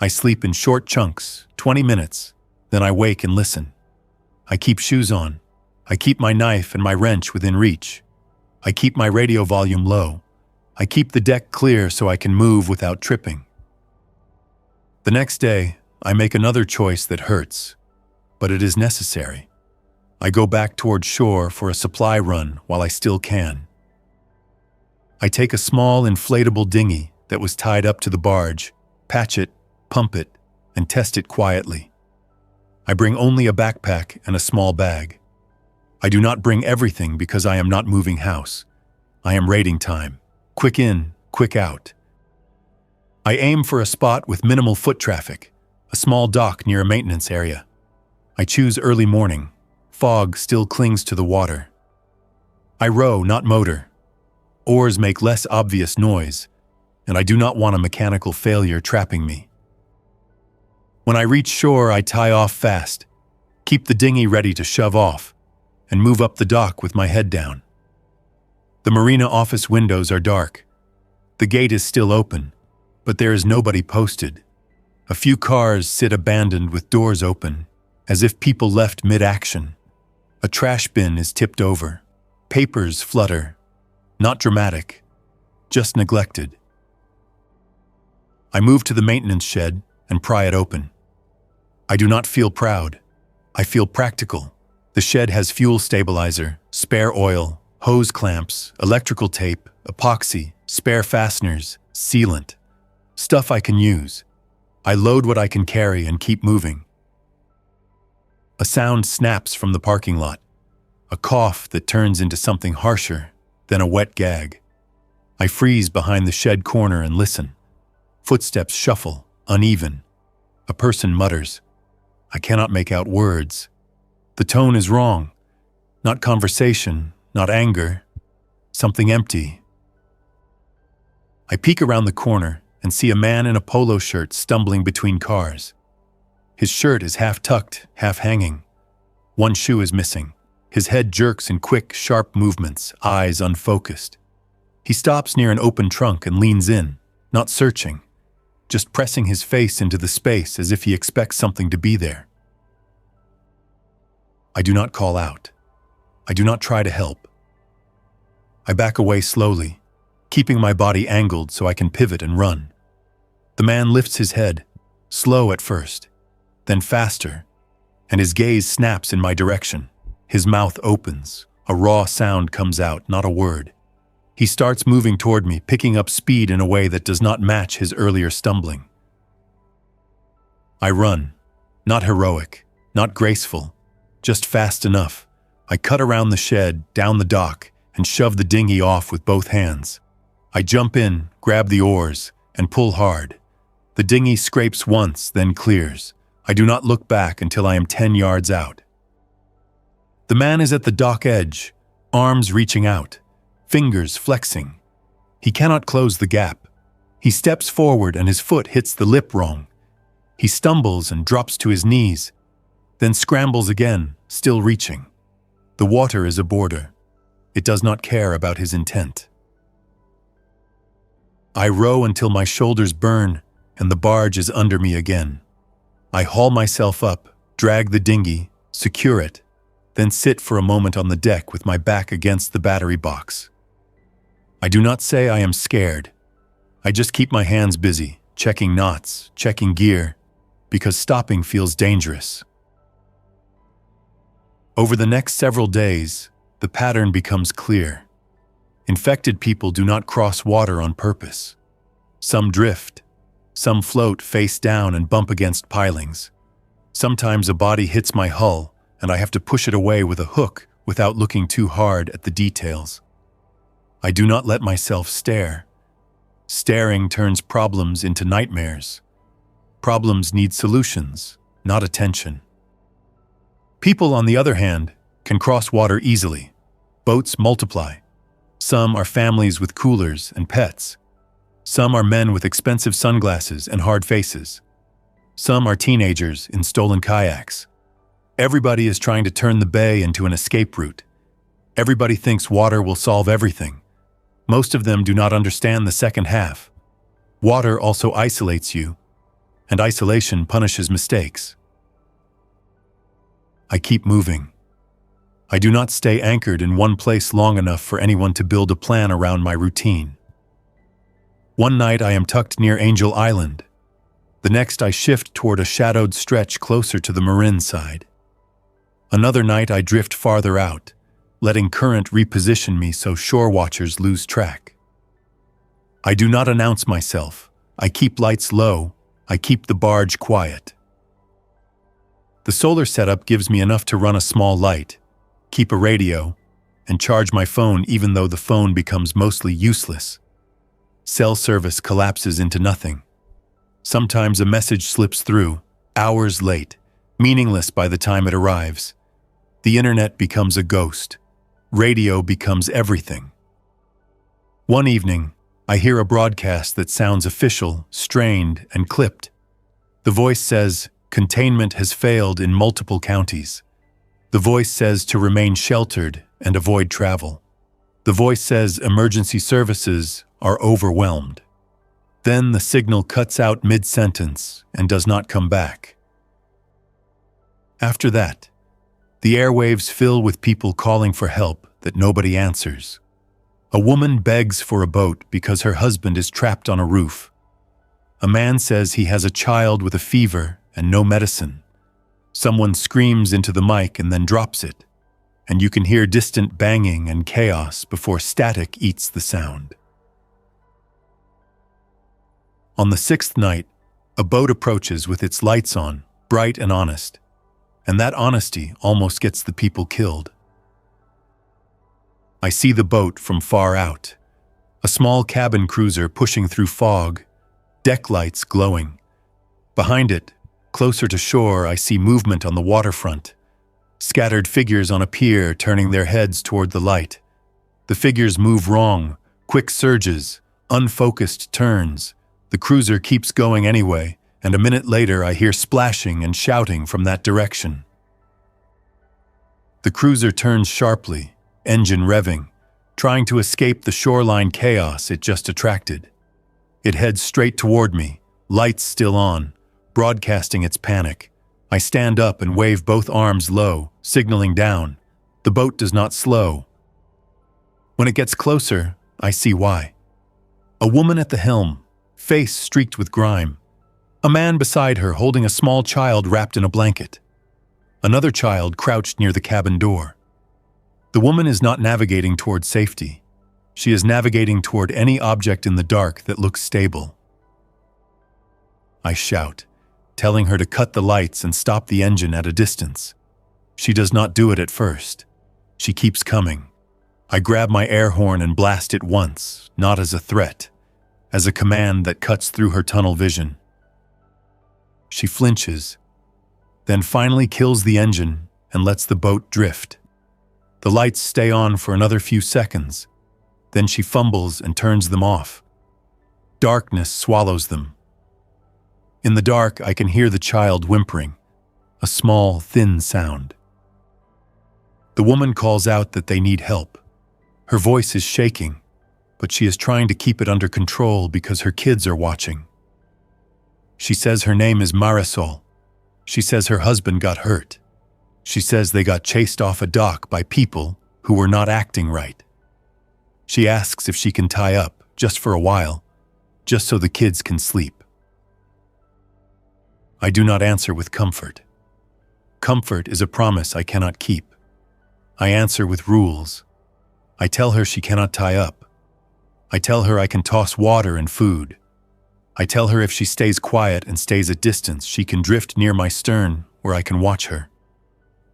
S1: I sleep in short chunks, 20 minutes. Then I wake and listen. I keep shoes on. I keep my knife and my wrench within reach. I keep my radio volume low. I keep the deck clear so I can move without tripping. The next day, I make another choice that hurts, but it is necessary. I go back toward shore for a supply run while I still can. I take a small inflatable dinghy that was tied up to the barge, patch it, pump it, and test it quietly. I bring only a backpack and a small bag. I do not bring everything because I am not moving house. I am raiding time. Quick in, quick out. I aim for a spot with minimal foot traffic, a small dock near a maintenance area. I choose early morning. Fog still clings to the water. I row, not motor. Oars make less obvious noise, and I do not want a mechanical failure trapping me. When I reach shore, I tie off fast, keep the dinghy ready to shove off, and move up the dock with my head down. The marina office windows are dark. The gate is still open, but there is nobody posted. A few cars sit abandoned with doors open, as if people left mid-action. A trash bin is tipped over. Papers flutter. Not dramatic, just neglected. I move to the maintenance shed and pry it open. I do not feel proud. I feel practical. The shed has fuel stabilizer, spare oil, hose clamps, electrical tape, epoxy, spare fasteners, sealant. Stuff I can use. I load what I can carry and keep moving. A sound snaps from the parking lot. A cough that turns into something harsher, then a wet gag. I freeze behind the shed corner and listen. Footsteps shuffle, uneven. A person mutters. I cannot make out words. The tone is wrong. Not conversation, not anger. Something empty. I peek around the corner and see a man in a polo shirt stumbling between cars. His shirt is half tucked, half hanging. One shoe is missing. His head jerks in quick, sharp movements, eyes unfocused. He stops near an open trunk and leans in, not searching, just pressing his face into the space as if he expects something to be there. I do not call out. I do not try to help. I back away slowly, keeping my body angled so I can pivot and run. The man lifts his head. slow at first, then faster, and his gaze snaps in my direction. His mouth opens. A raw sound comes out, not a word. He starts moving toward me, picking up speed in a way that does not match his earlier stumbling. I run. Not heroic, not graceful, just fast enough. I cut around the shed, down the dock, and shove the dinghy off with both hands. I jump in, grab the oars, and pull hard. The dinghy scrapes once, then clears. I do not look back until I am 10 yards out. The man is at the dock edge, arms reaching out, fingers flexing. He cannot close the gap. He steps forward and his foot hits the lip wrong. He stumbles and drops to his knees, then scrambles again, still reaching. The water is a border. It does not care about his intent. I row until my shoulders burn and the barge is under me again. I haul myself up, drag the dinghy, secure it, then sit for a moment on the deck with my back against the battery box. I do not say I am scared. I just keep my hands busy, checking knots, checking gear, because stopping feels dangerous. Over the next several days, the pattern becomes clear. Infected people do not cross water on purpose. Some drift. Some float face down and bump against pilings. Sometimes a body hits my hull, and I have to push it away with a hook without looking too hard at the details. I do not let myself stare. Staring turns problems into nightmares. Problems need solutions, not attention. People, on the other hand, can cross water easily. Boats multiply. Some are families with coolers and pets. Some are men with expensive sunglasses and hard faces. Some are teenagers in stolen kayaks. Everybody is trying to turn the bay into an escape route. Everybody thinks water will solve everything. Most of them do not understand the second half. Water also isolates you, and isolation punishes mistakes. I keep moving. I do not stay anchored in one place long enough for anyone to build a plan around my routine. One night I am tucked near Angel Island. The next I shift toward a shadowed stretch closer to the Marin side. Another night I drift farther out, letting current reposition me so shore watchers lose track. I do not announce myself. I keep lights low. I keep the barge quiet. The solar setup gives me enough to run a small light, keep a radio, and charge my phone even though the phone becomes mostly useless. Cell service collapses into nothing. Sometimes a message slips through, hours late, meaningless by the time it arrives. The internet becomes a ghost. Radio becomes everything. One evening, I hear a broadcast that sounds official, strained, and clipped. The voice says, "Containment has failed in multiple counties." The voice says to remain sheltered and avoid travel. The voice says emergency services are overwhelmed. Then the signal cuts out mid-sentence and does not come back. After that, the airwaves fill with people calling for help that nobody answers. A woman begs for a boat because her husband is trapped on a roof. A man says he has a child with a fever and no medicine. Someone screams into the mic and then drops it, and you can hear distant banging and chaos before static eats the sound. On the sixth night, a boat approaches with its lights on, bright and honest, and that honesty almost gets the people killed. I see the boat from far out, a small cabin cruiser pushing through fog, deck lights glowing. Behind it, closer to shore, I see movement on the waterfront, scattered figures on a pier turning their heads toward the light. The figures move wrong, quick surges, unfocused turns. The cruiser keeps going anyway, and a minute later I hear splashing and shouting from that direction. The cruiser turns sharply, engine revving, trying to escape the shoreline chaos it just attracted. It heads straight toward me, lights still on, broadcasting its panic. I stand up and wave both arms low, signaling down. The boat does not slow. When it gets closer, I see why. A woman at the helm, face streaked with grime. A man beside her holding a small child wrapped in a blanket. Another child crouched near the cabin door. The woman is not navigating toward safety. She is navigating toward any object in the dark that looks stable. I shout, telling her to cut the lights and stop the engine at a distance. She does not do it at first. She keeps coming. I grab my air horn and blast it once, not as a threat, as a command that cuts through her tunnel vision. She flinches, then finally kills the engine and lets the boat drift. The lights stay on for another few seconds. Then she fumbles and turns them off. Darkness swallows them. In the dark, I can hear the child whimpering, a small, thin sound. The woman calls out that they need help. Her voice is shaking, but she is trying to keep it under control because her kids are watching. She says her name is Marisol. She says her husband got hurt. She says they got chased off a dock by people who were not acting right. She asks if she can tie up, just for a while, just so the kids can sleep. I do not answer with comfort. Comfort is a promise I cannot keep. I answer with rules. I tell her she cannot tie up. I tell her I can toss water and food. I tell her if she stays quiet and stays at distance, she can drift near my stern where I can watch her.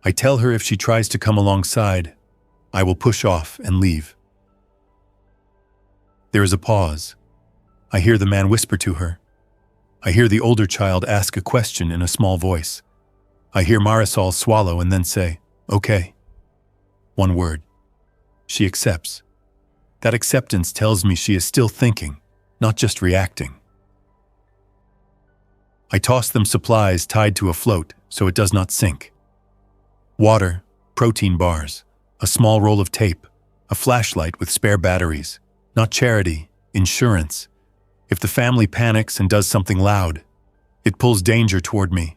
S1: I tell her if she tries to come alongside, I will push off and leave. There is a pause. I hear the man whisper to her. I hear the older child ask a question in a small voice. I hear Marisol swallow and then say, "Okay." One word. She accepts. That acceptance tells me she is still thinking, not just reacting. I toss them supplies tied to a float so it does not sink. Water, protein bars, a small roll of tape, a flashlight with spare batteries, not charity, insurance. If the family panics and does something loud, it pulls danger toward me.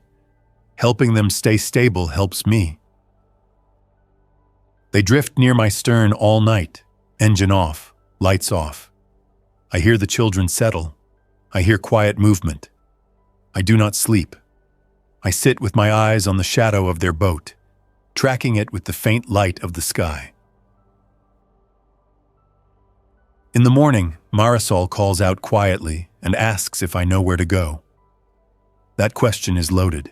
S1: Helping them stay stable helps me. They drift near my stern all night, engine off, lights off. I hear the children settle. I hear quiet movement. I do not sleep. I sit with my eyes on the shadow of their boat, tracking it with the faint light of the sky. In the morning, Marisol calls out quietly and asks if I know where to go. That question is loaded.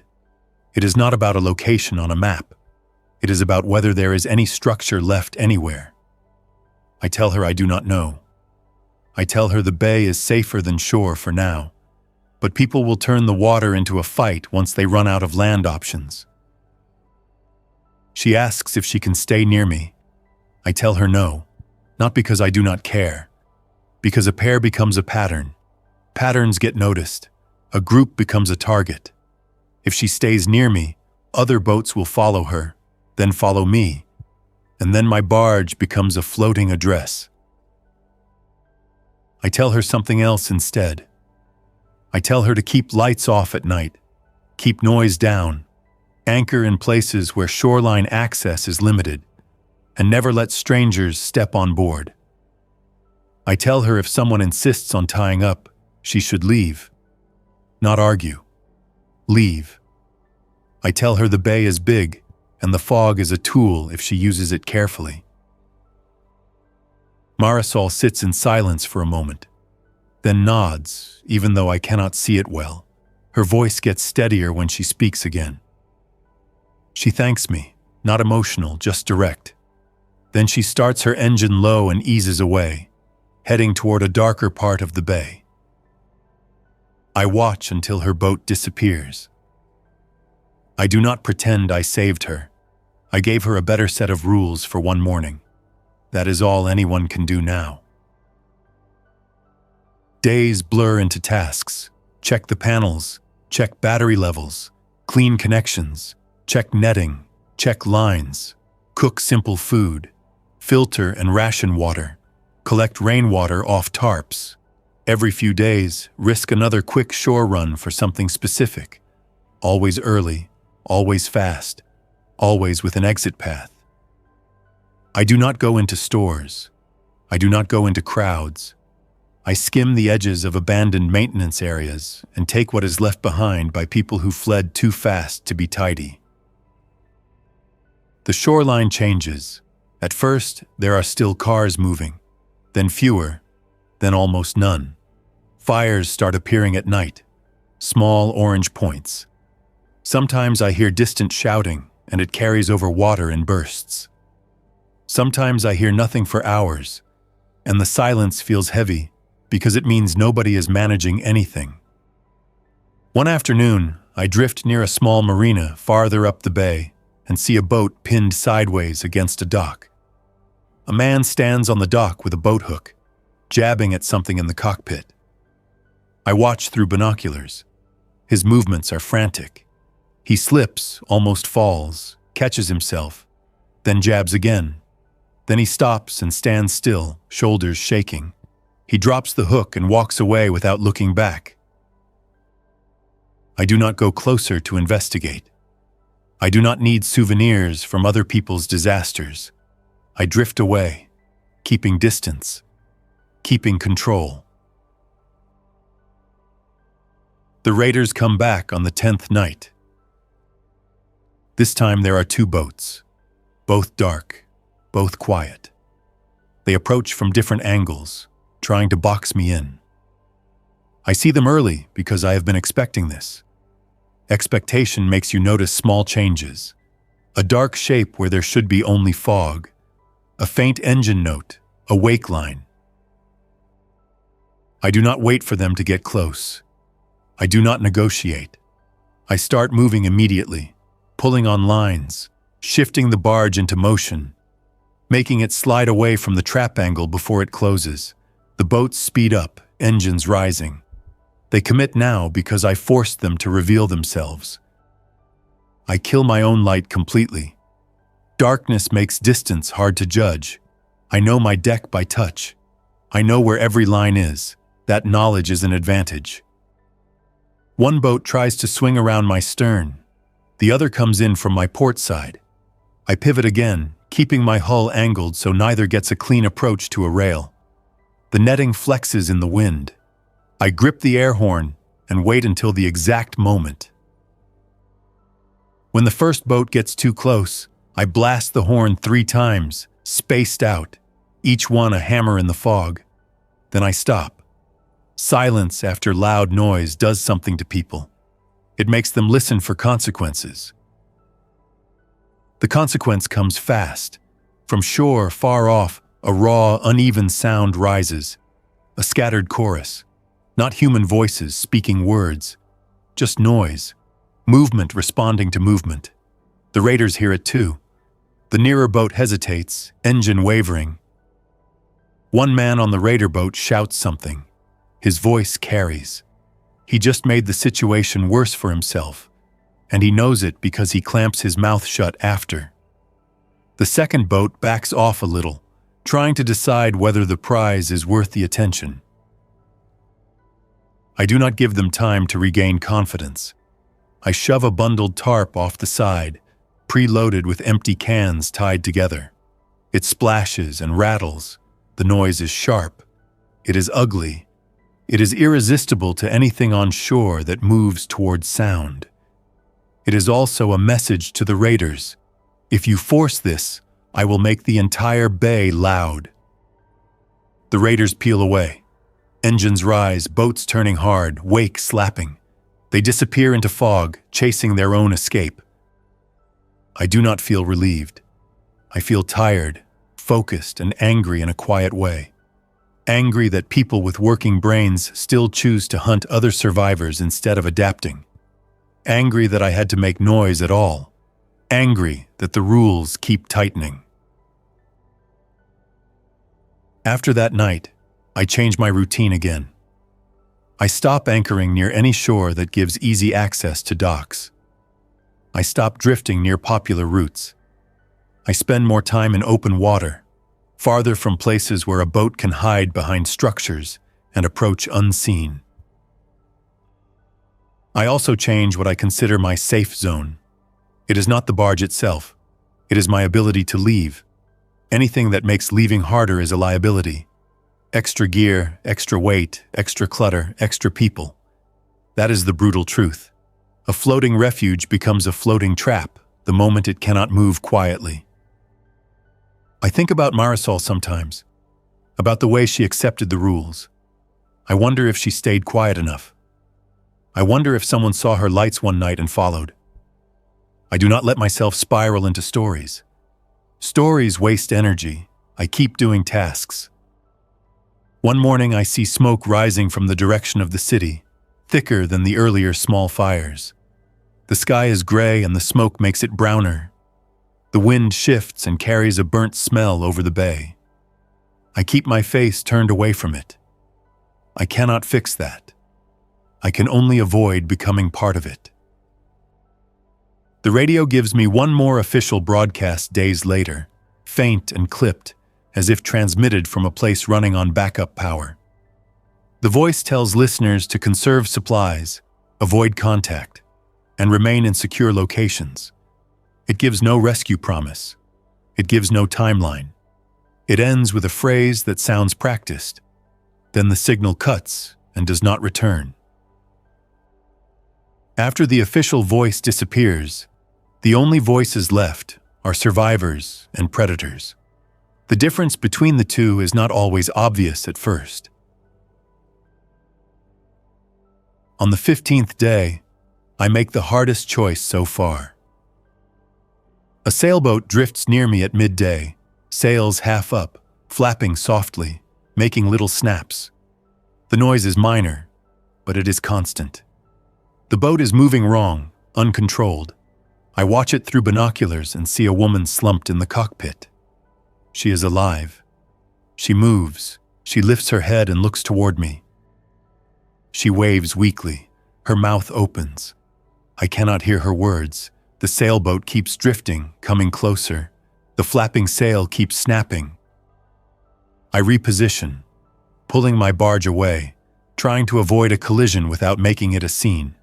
S1: It is not about a location on a map. It is about whether there is any structure left anywhere. I tell her I do not know. I tell her the bay is safer than shore for now, but people will turn the water into a fight once they run out of land options. She asks if she can stay near me. I tell her no, not because I do not care, because a pair becomes a pattern. Patterns get noticed. A group becomes a target. If she stays near me, other boats will follow her, then follow me, and then my barge becomes a floating address. I tell her something else instead. I tell her to keep lights off at night, keep noise down, anchor in places where shoreline access is limited, and never let strangers step on board. I tell her if someone insists on tying up, she should leave. Not argue. Leave. I tell her the bay is big, and the fog is a tool if she uses it carefully. Marisol sits in silence for a moment, then nods, even though I cannot see it well. Her voice gets steadier when she speaks again. She thanks me, not emotional, just direct. Then she starts her engine low and eases away, heading toward a darker part of the bay. I watch until her boat disappears. I do not pretend I saved her. I gave her a better set of rules for one morning. That is all anyone can do now. Days blur into tasks. Check the panels, check battery levels, clean connections, check netting, check lines, cook simple food, filter and ration water, collect rainwater off tarps. Every few days, risk another quick shore run for something specific. Always early, always fast, always with an exit path. I do not go into stores. I do not go into crowds. I skim the edges of abandoned maintenance areas and take what is left behind by people who fled too fast to be tidy. The shoreline changes. At first, there are still cars moving, then fewer, then almost none. Fires start appearing at night, small orange points. Sometimes I hear distant shouting, and it carries over water in bursts. Sometimes I hear nothing for hours, and the silence feels heavy because it means nobody is managing anything. One afternoon, I drift near a small marina farther up the bay and see a boat pinned sideways against a dock. A man stands on the dock with a boat hook, jabbing at something in the cockpit. I watch through binoculars. His movements are frantic. He slips, almost falls, catches himself, then jabs again. Then he stops and stands still, shoulders shaking. He drops the hook and walks away without looking back. I do not go closer to investigate. I do not need souvenirs from other people's disasters. I drift away, keeping distance, keeping control. The raiders come back on the 10th night. This time there are 2 boats, both dark, both quiet. They approach from different angles, trying to box me in. I see them early because I have been expecting this. Expectation makes you notice small changes. A dark shape where there should be only fog. A faint engine note, a wake line. I do not wait for them to get close. I do not negotiate. I start moving immediately, pulling on lines, shifting the barge into motion, making it slide away from the trap angle before it closes. The boats speed up, engines rising. They commit now because I forced them to reveal themselves. I kill my own light completely. Darkness makes distance hard to judge. I know my deck by touch. I know where every line is. That knowledge is an advantage. One boat tries to swing around my stern. The other comes in from my port side. I pivot again, keeping my hull angled so neither gets a clean approach to a rail. The netting flexes in the wind. I grip the air horn and wait until the exact moment. When the first boat gets too close, I blast the horn 3 times, spaced out, each one a hammer in the fog. Then I stop. Silence after loud noise does something to people. It makes them listen for consequences. The consequence comes fast. From shore, far off, a raw, uneven sound rises. A scattered chorus. Not human voices speaking words. Just noise. Movement responding to movement. The raiders hear it too. The nearer boat hesitates, engine wavering. One man on the raider boat shouts something. His voice carries. He just made the situation worse for himself, and he knows it because he clamps his mouth shut after. The second boat backs off a little, trying to decide whether the prize is worth the attention. I do not give them time to regain confidence. I shove a bundled tarp off the side, preloaded with empty cans tied together. It splashes and rattles. The noise is sharp. It is ugly. It is irresistible to anything on shore that moves towards sound. It is also a message to the raiders. If you force this, I will make the entire bay loud. The raiders peel away. Engines rise, boats turning hard, wake slapping. They disappear into fog, chasing their own escape. I do not feel relieved. I feel tired, focused, and angry in a quiet way. Angry that people with working brains still choose to hunt other survivors instead of adapting. Angry that I had to make noise at all. Angry that the rules keep tightening. After that night, I change my routine again. I stop anchoring near any shore that gives easy access to docks. I stop drifting near popular routes. I spend more time in open water, farther from places where a boat can hide behind structures and approach unseen. I also change what I consider my safe zone. It is not the barge itself. It is my ability to leave. Anything that makes leaving harder is a liability. Extra gear, extra weight, extra clutter, extra people. That is the brutal truth. A floating refuge becomes a floating trap the moment it cannot move quietly. I think about Marisol sometimes, about the way she accepted the rules. I wonder if she stayed quiet enough. I wonder if someone saw her lights one night and followed. I do not let myself spiral into stories. Stories waste energy. I keep doing tasks. One morning I see smoke rising from the direction of the city, thicker than the earlier small fires. The sky is gray and the smoke makes it browner. The wind shifts and carries a burnt smell over the bay. I keep my face turned away from it. I cannot fix that. I can only avoid becoming part of it. The radio gives me one more official broadcast days later, faint and clipped, as if transmitted from a place running on backup power. The voice tells listeners to conserve supplies, avoid contact, and remain in secure locations. It gives no rescue promise. It gives no timeline. It ends with a phrase that sounds practiced. Then the signal cuts and does not return. After the official voice disappears, the only voices left are survivors and predators. The difference between the two is not always obvious at first. On the 15th day, I make the hardest choice so far. A sailboat drifts near me at midday, sails half up, flapping softly, making little snaps. The noise is minor, but it is constant. The boat is moving wrong, uncontrolled. I watch it through binoculars and see a woman slumped in the cockpit. She is alive. She moves. She lifts her head and looks toward me. She waves weakly. Her mouth opens. I cannot hear her words. The sailboat keeps drifting, coming closer. The flapping sail keeps snapping. I reposition, pulling my barge away, trying to avoid a collision without making it a scene.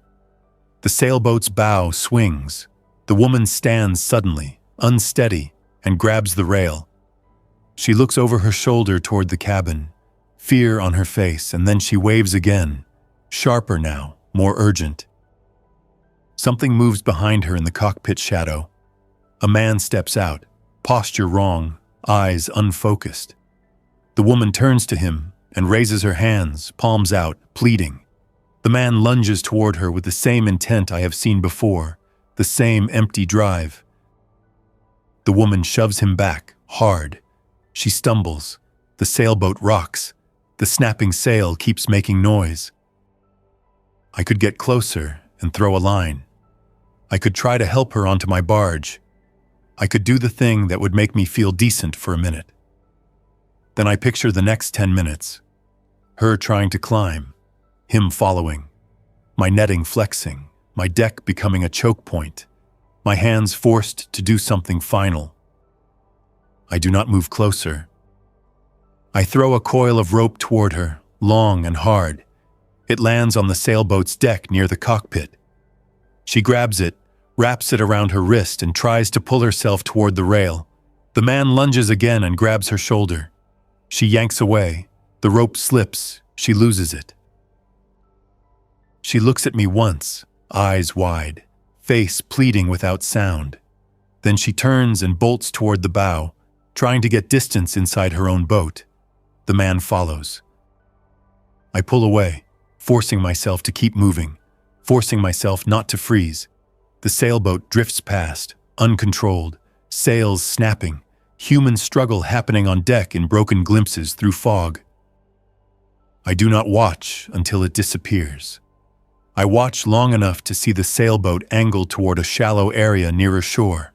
S1: The sailboat's bow swings. The woman stands suddenly, unsteady, and grabs the rail. She looks over her shoulder toward the cabin, fear on her face, and then she waves again, sharper now, more urgent. Something moves behind her in the cockpit shadow. A man steps out, posture wrong, eyes unfocused. The woman turns to him and raises her hands, palms out, pleading. The man lunges toward her with the same intent I have seen before, the same empty drive. The woman shoves him back, hard. She stumbles. The sailboat rocks. The snapping sail keeps making noise. I could get closer and throw a line. I could try to help her onto my barge. I could do the thing that would make me feel decent for a minute. Then I picture the next 10 minutes. Her trying to climb. Him following. My netting flexing. My deck becoming a choke point. My hands forced to do something final. I do not move closer. I throw a coil of rope toward her, long and hard. It lands on the sailboat's deck near the cockpit. She grabs it, wraps it around her wrist, and tries to pull herself toward the rail. The man lunges again and grabs her shoulder. She yanks away. The rope slips. She loses it. She looks at me once, eyes wide, face pleading without sound. Then she turns and bolts toward the bow, trying to get distance inside her own boat. The man follows. I pull away, forcing myself to keep moving, forcing myself not to freeze. The sailboat drifts past, uncontrolled, sails snapping, human struggle happening on deck in broken glimpses through fog. I do not watch until it disappears. I watch long enough to see the sailboat angle toward a shallow area nearer shore.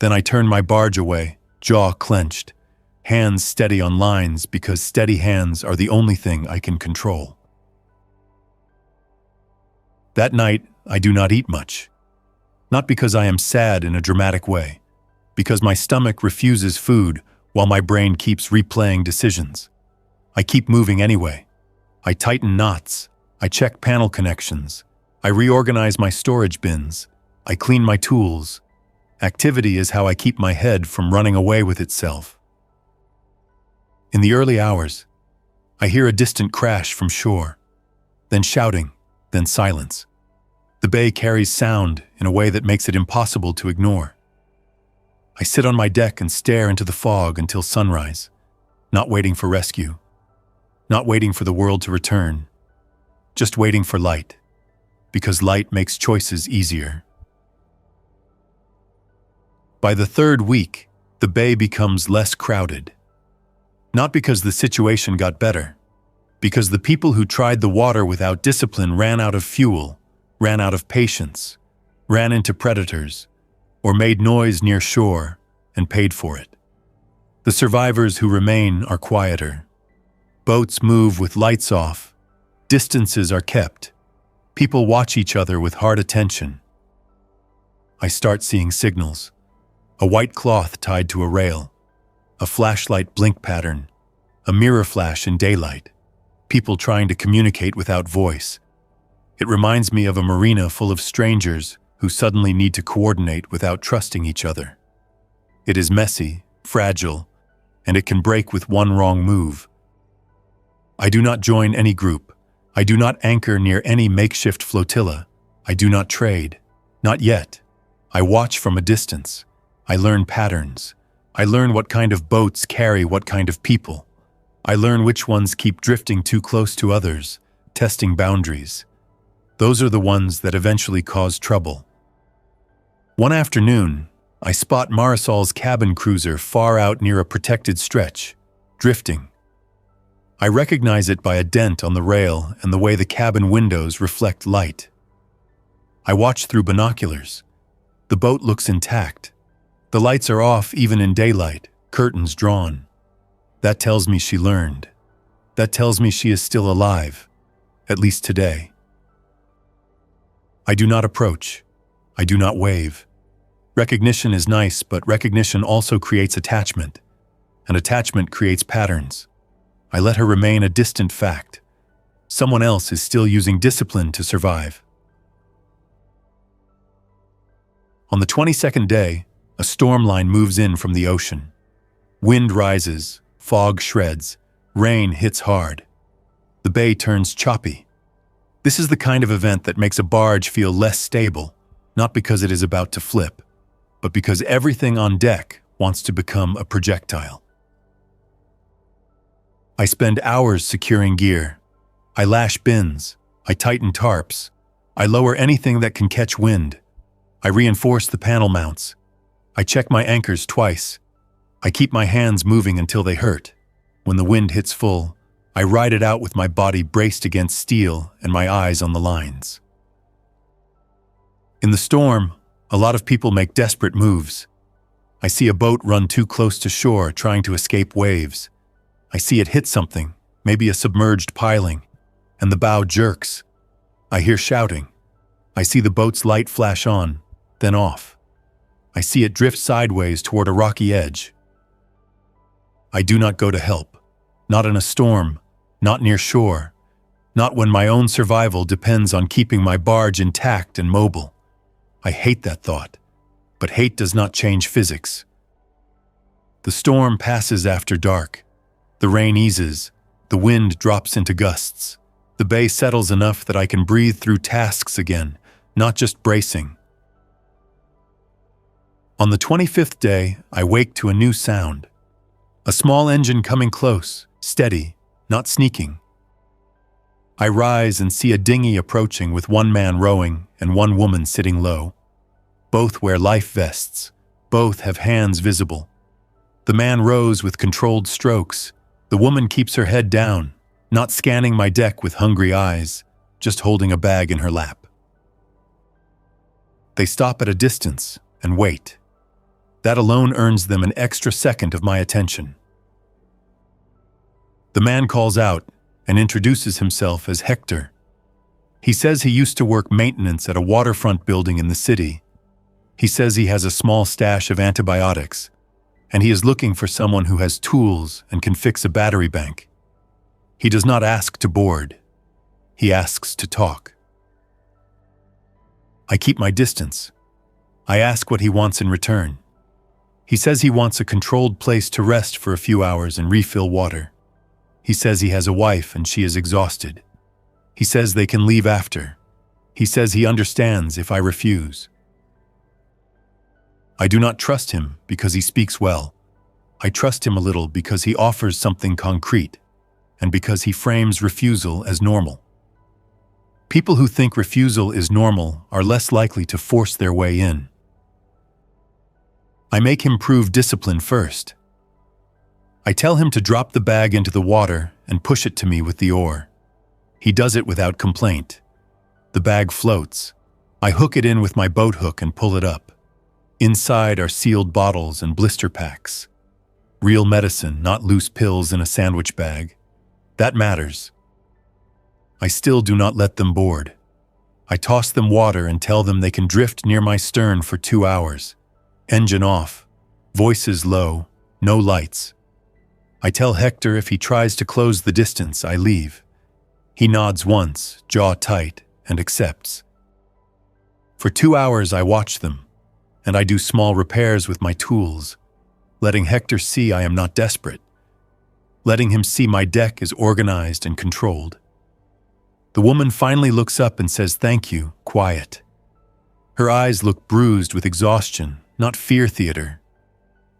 S1: Then I turn my barge away, jaw clenched, hands steady on lines because steady hands are the only thing I can control. That night, I do not eat much. Not because I am sad in a dramatic way, because my stomach refuses food while my brain keeps replaying decisions. I keep moving anyway. I tighten knots. I check panel connections. I reorganize my storage bins. I clean my tools. Activity is how I keep my head from running away with itself. In the early hours, I hear a distant crash from shore, then shouting, then silence. The bay carries sound in a way that makes it impossible to ignore. I sit on my deck and stare into the fog until sunrise, not waiting for rescue, not waiting for the world to return, just waiting for light, because light makes choices easier. By the third week, the bay becomes less crowded. Not because the situation got better, because the people who tried the water without discipline ran out of fuel, ran out of patience, ran into predators, or made noise near shore and paid for it. The survivors who remain are quieter. Boats move with lights off, distances are kept, people watch each other with hard attention. I start seeing signals. A white cloth tied to a rail, a flashlight blink pattern, a mirror flash in daylight, people trying to communicate without voice. It reminds me of a marina full of strangers who suddenly need to coordinate without trusting each other. It is messy, fragile, and it can break with one wrong move. I do not join any group. I do not anchor near any makeshift flotilla. I do not trade. Not yet. I watch from a distance. I learn patterns. I learn what kind of boats carry what kind of people. I learn which ones keep drifting too close to others, testing boundaries. Those are the ones that eventually cause trouble. One afternoon, I spot Marisol's cabin cruiser far out near a protected stretch, drifting. I recognize it by a dent on the rail and the way the cabin windows reflect light. I watch through binoculars. The boat looks intact. The lights are off even in daylight, curtains drawn. That tells me she learned. That tells me she is still alive, at least today. I do not approach. I do not wave. Recognition is nice, but recognition also creates attachment, and attachment creates patterns. I let her remain a distant fact. Someone else is still using discipline to survive. On the 22nd day, a storm line moves in from the ocean. Wind rises, fog shreds, rain hits hard. The bay turns choppy. This is the kind of event that makes a barge feel less stable, not because it is about to flip, but because everything on deck wants to become a projectile. I spend hours securing gear. I lash bins. I tighten tarps. I lower anything that can catch wind. I reinforce the panel mounts. I check my anchors twice. I keep my hands moving until they hurt. When the wind hits full, I ride it out with my body braced against steel and my eyes on the lines. In the storm, a lot of people make desperate moves. I see a boat run too close to shore trying to escape waves. I see it hit something, maybe a submerged piling, and the bow jerks. I hear shouting. I see the boat's light flash on, then off. I see it drift sideways toward a rocky edge. I do not go to help. Not in a storm, not near shore, not when my own survival depends on keeping my barge intact and mobile. I hate that thought, but hate does not change physics. The storm passes after dark. The rain eases. The wind drops into gusts. The bay settles enough that I can breathe through tasks again, not just bracing. On the 25th day, I wake to a new sound. A small engine coming close, steady, not sneaking. I rise and see a dinghy approaching with one man rowing and one woman sitting low. Both wear life vests. Both have hands visible. The man rows with controlled strokes. The woman keeps her head down, not scanning my deck with hungry eyes, just holding a bag in her lap. They stop at a distance and wait. That alone earns them an extra second of my attention. The man calls out and introduces himself as Hector. He says he used to work maintenance at a waterfront building in the city. He says he has a small stash of antibiotics, and he is looking for someone who has tools and can fix a battery bank. He does not ask to board. He asks to talk. I keep my distance. I ask what he wants in return. He says he wants a controlled place to rest for a few hours and refill water. He says he has a wife and she is exhausted. He says they can leave after. He says he understands if I refuse. I do not trust him because he speaks well. I trust him a little because he offers something concrete, and because he frames refusal as normal. People who think refusal is normal are less likely to force their way in. I make him prove discipline first. I tell him to drop the bag into the water and push it to me with the oar. He does it without complaint. The bag floats. I hook it in with my boat hook and pull it up. Inside are sealed bottles and blister packs. Real medicine, not loose pills in a sandwich bag. That matters. I still do not let them board. I toss them water and tell them they can drift near my stern for 2 hours. Engine off. Voices low. No lights. I tell Hector if he tries to close the distance, I leave. He nods once, jaw tight, and accepts. For 2 hours I watch them, and I do small repairs with my tools, letting Hector see I am not desperate, letting him see my deck is organized and controlled. The woman finally looks up and says thank you, quiet. Her eyes look bruised with exhaustion, not fear theater.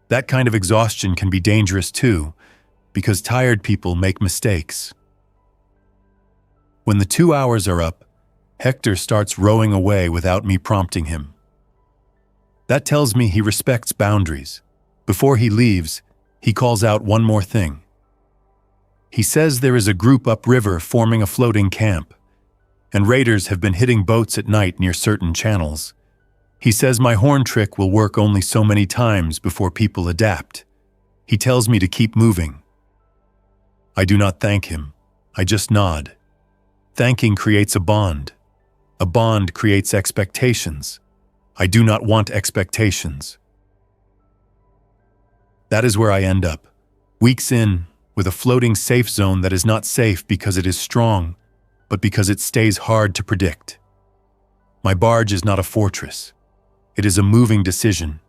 S1: That kind of exhaustion can be dangerous too, because tired people make mistakes. When the 2 hours are up, Hector starts rowing away without me prompting him. That tells me he respects boundaries. Before he leaves, he calls out one more thing. He says there is a group upriver forming a floating camp, and raiders have been hitting boats at night near certain channels. He says my horn trick will work only so many times before people adapt. He tells me to keep moving. I do not thank him. I just nod. Thanking creates a bond. A bond creates expectations. I do not want expectations. That is where I end up, weeks in, with a floating safe zone that is not safe because it is strong, but because it stays hard to predict. My barge is not a fortress. It is a moving decision.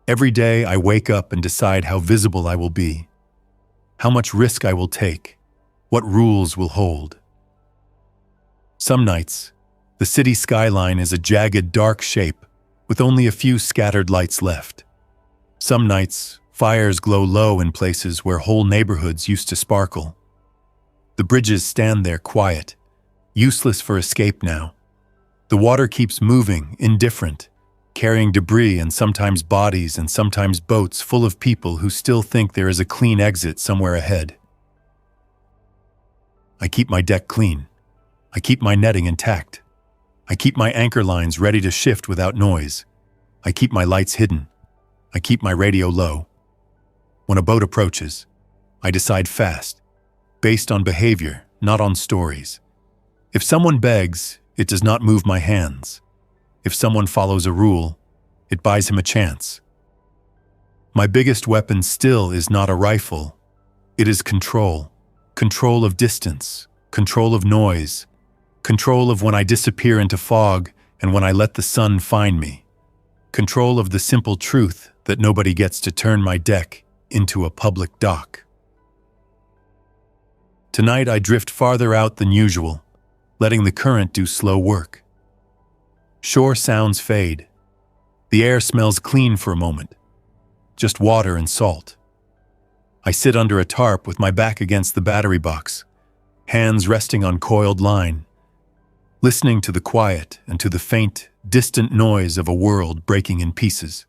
S1: Every day I wake up and decide how visible I will be, how much risk I will take, what rules will hold. Some nights, the city skyline is a jagged, dark shape with only a few scattered lights left. Some nights, fires glow low in places where whole neighborhoods used to sparkle. The bridges stand there quiet, useless for escape now. The water keeps moving, indifferent, carrying debris and sometimes bodies and sometimes boats full of people who still think there is a clean exit somewhere ahead. I keep my deck clean. I keep my netting intact. I keep my anchor lines ready to shift without noise. I keep my lights hidden. I keep my radio low. When a boat approaches, I decide fast, based on behavior, not on stories. If someone begs, it does not move my hands. If someone follows a rule, it buys him a chance. My biggest weapon still is not a rifle. It is control. Control of distance, control of noise, control of when I disappear into fog and when I let the sun find me. Control of the simple truth that nobody gets to turn my deck into a public dock. Tonight I drift farther out than usual, letting the current do slow work. Shore sounds fade. The air smells clean for a moment, just water and salt. I sit under a tarp with my back against the battery box, hands resting on coiled line, listening to the quiet and to the faint, distant noise of a world breaking in pieces.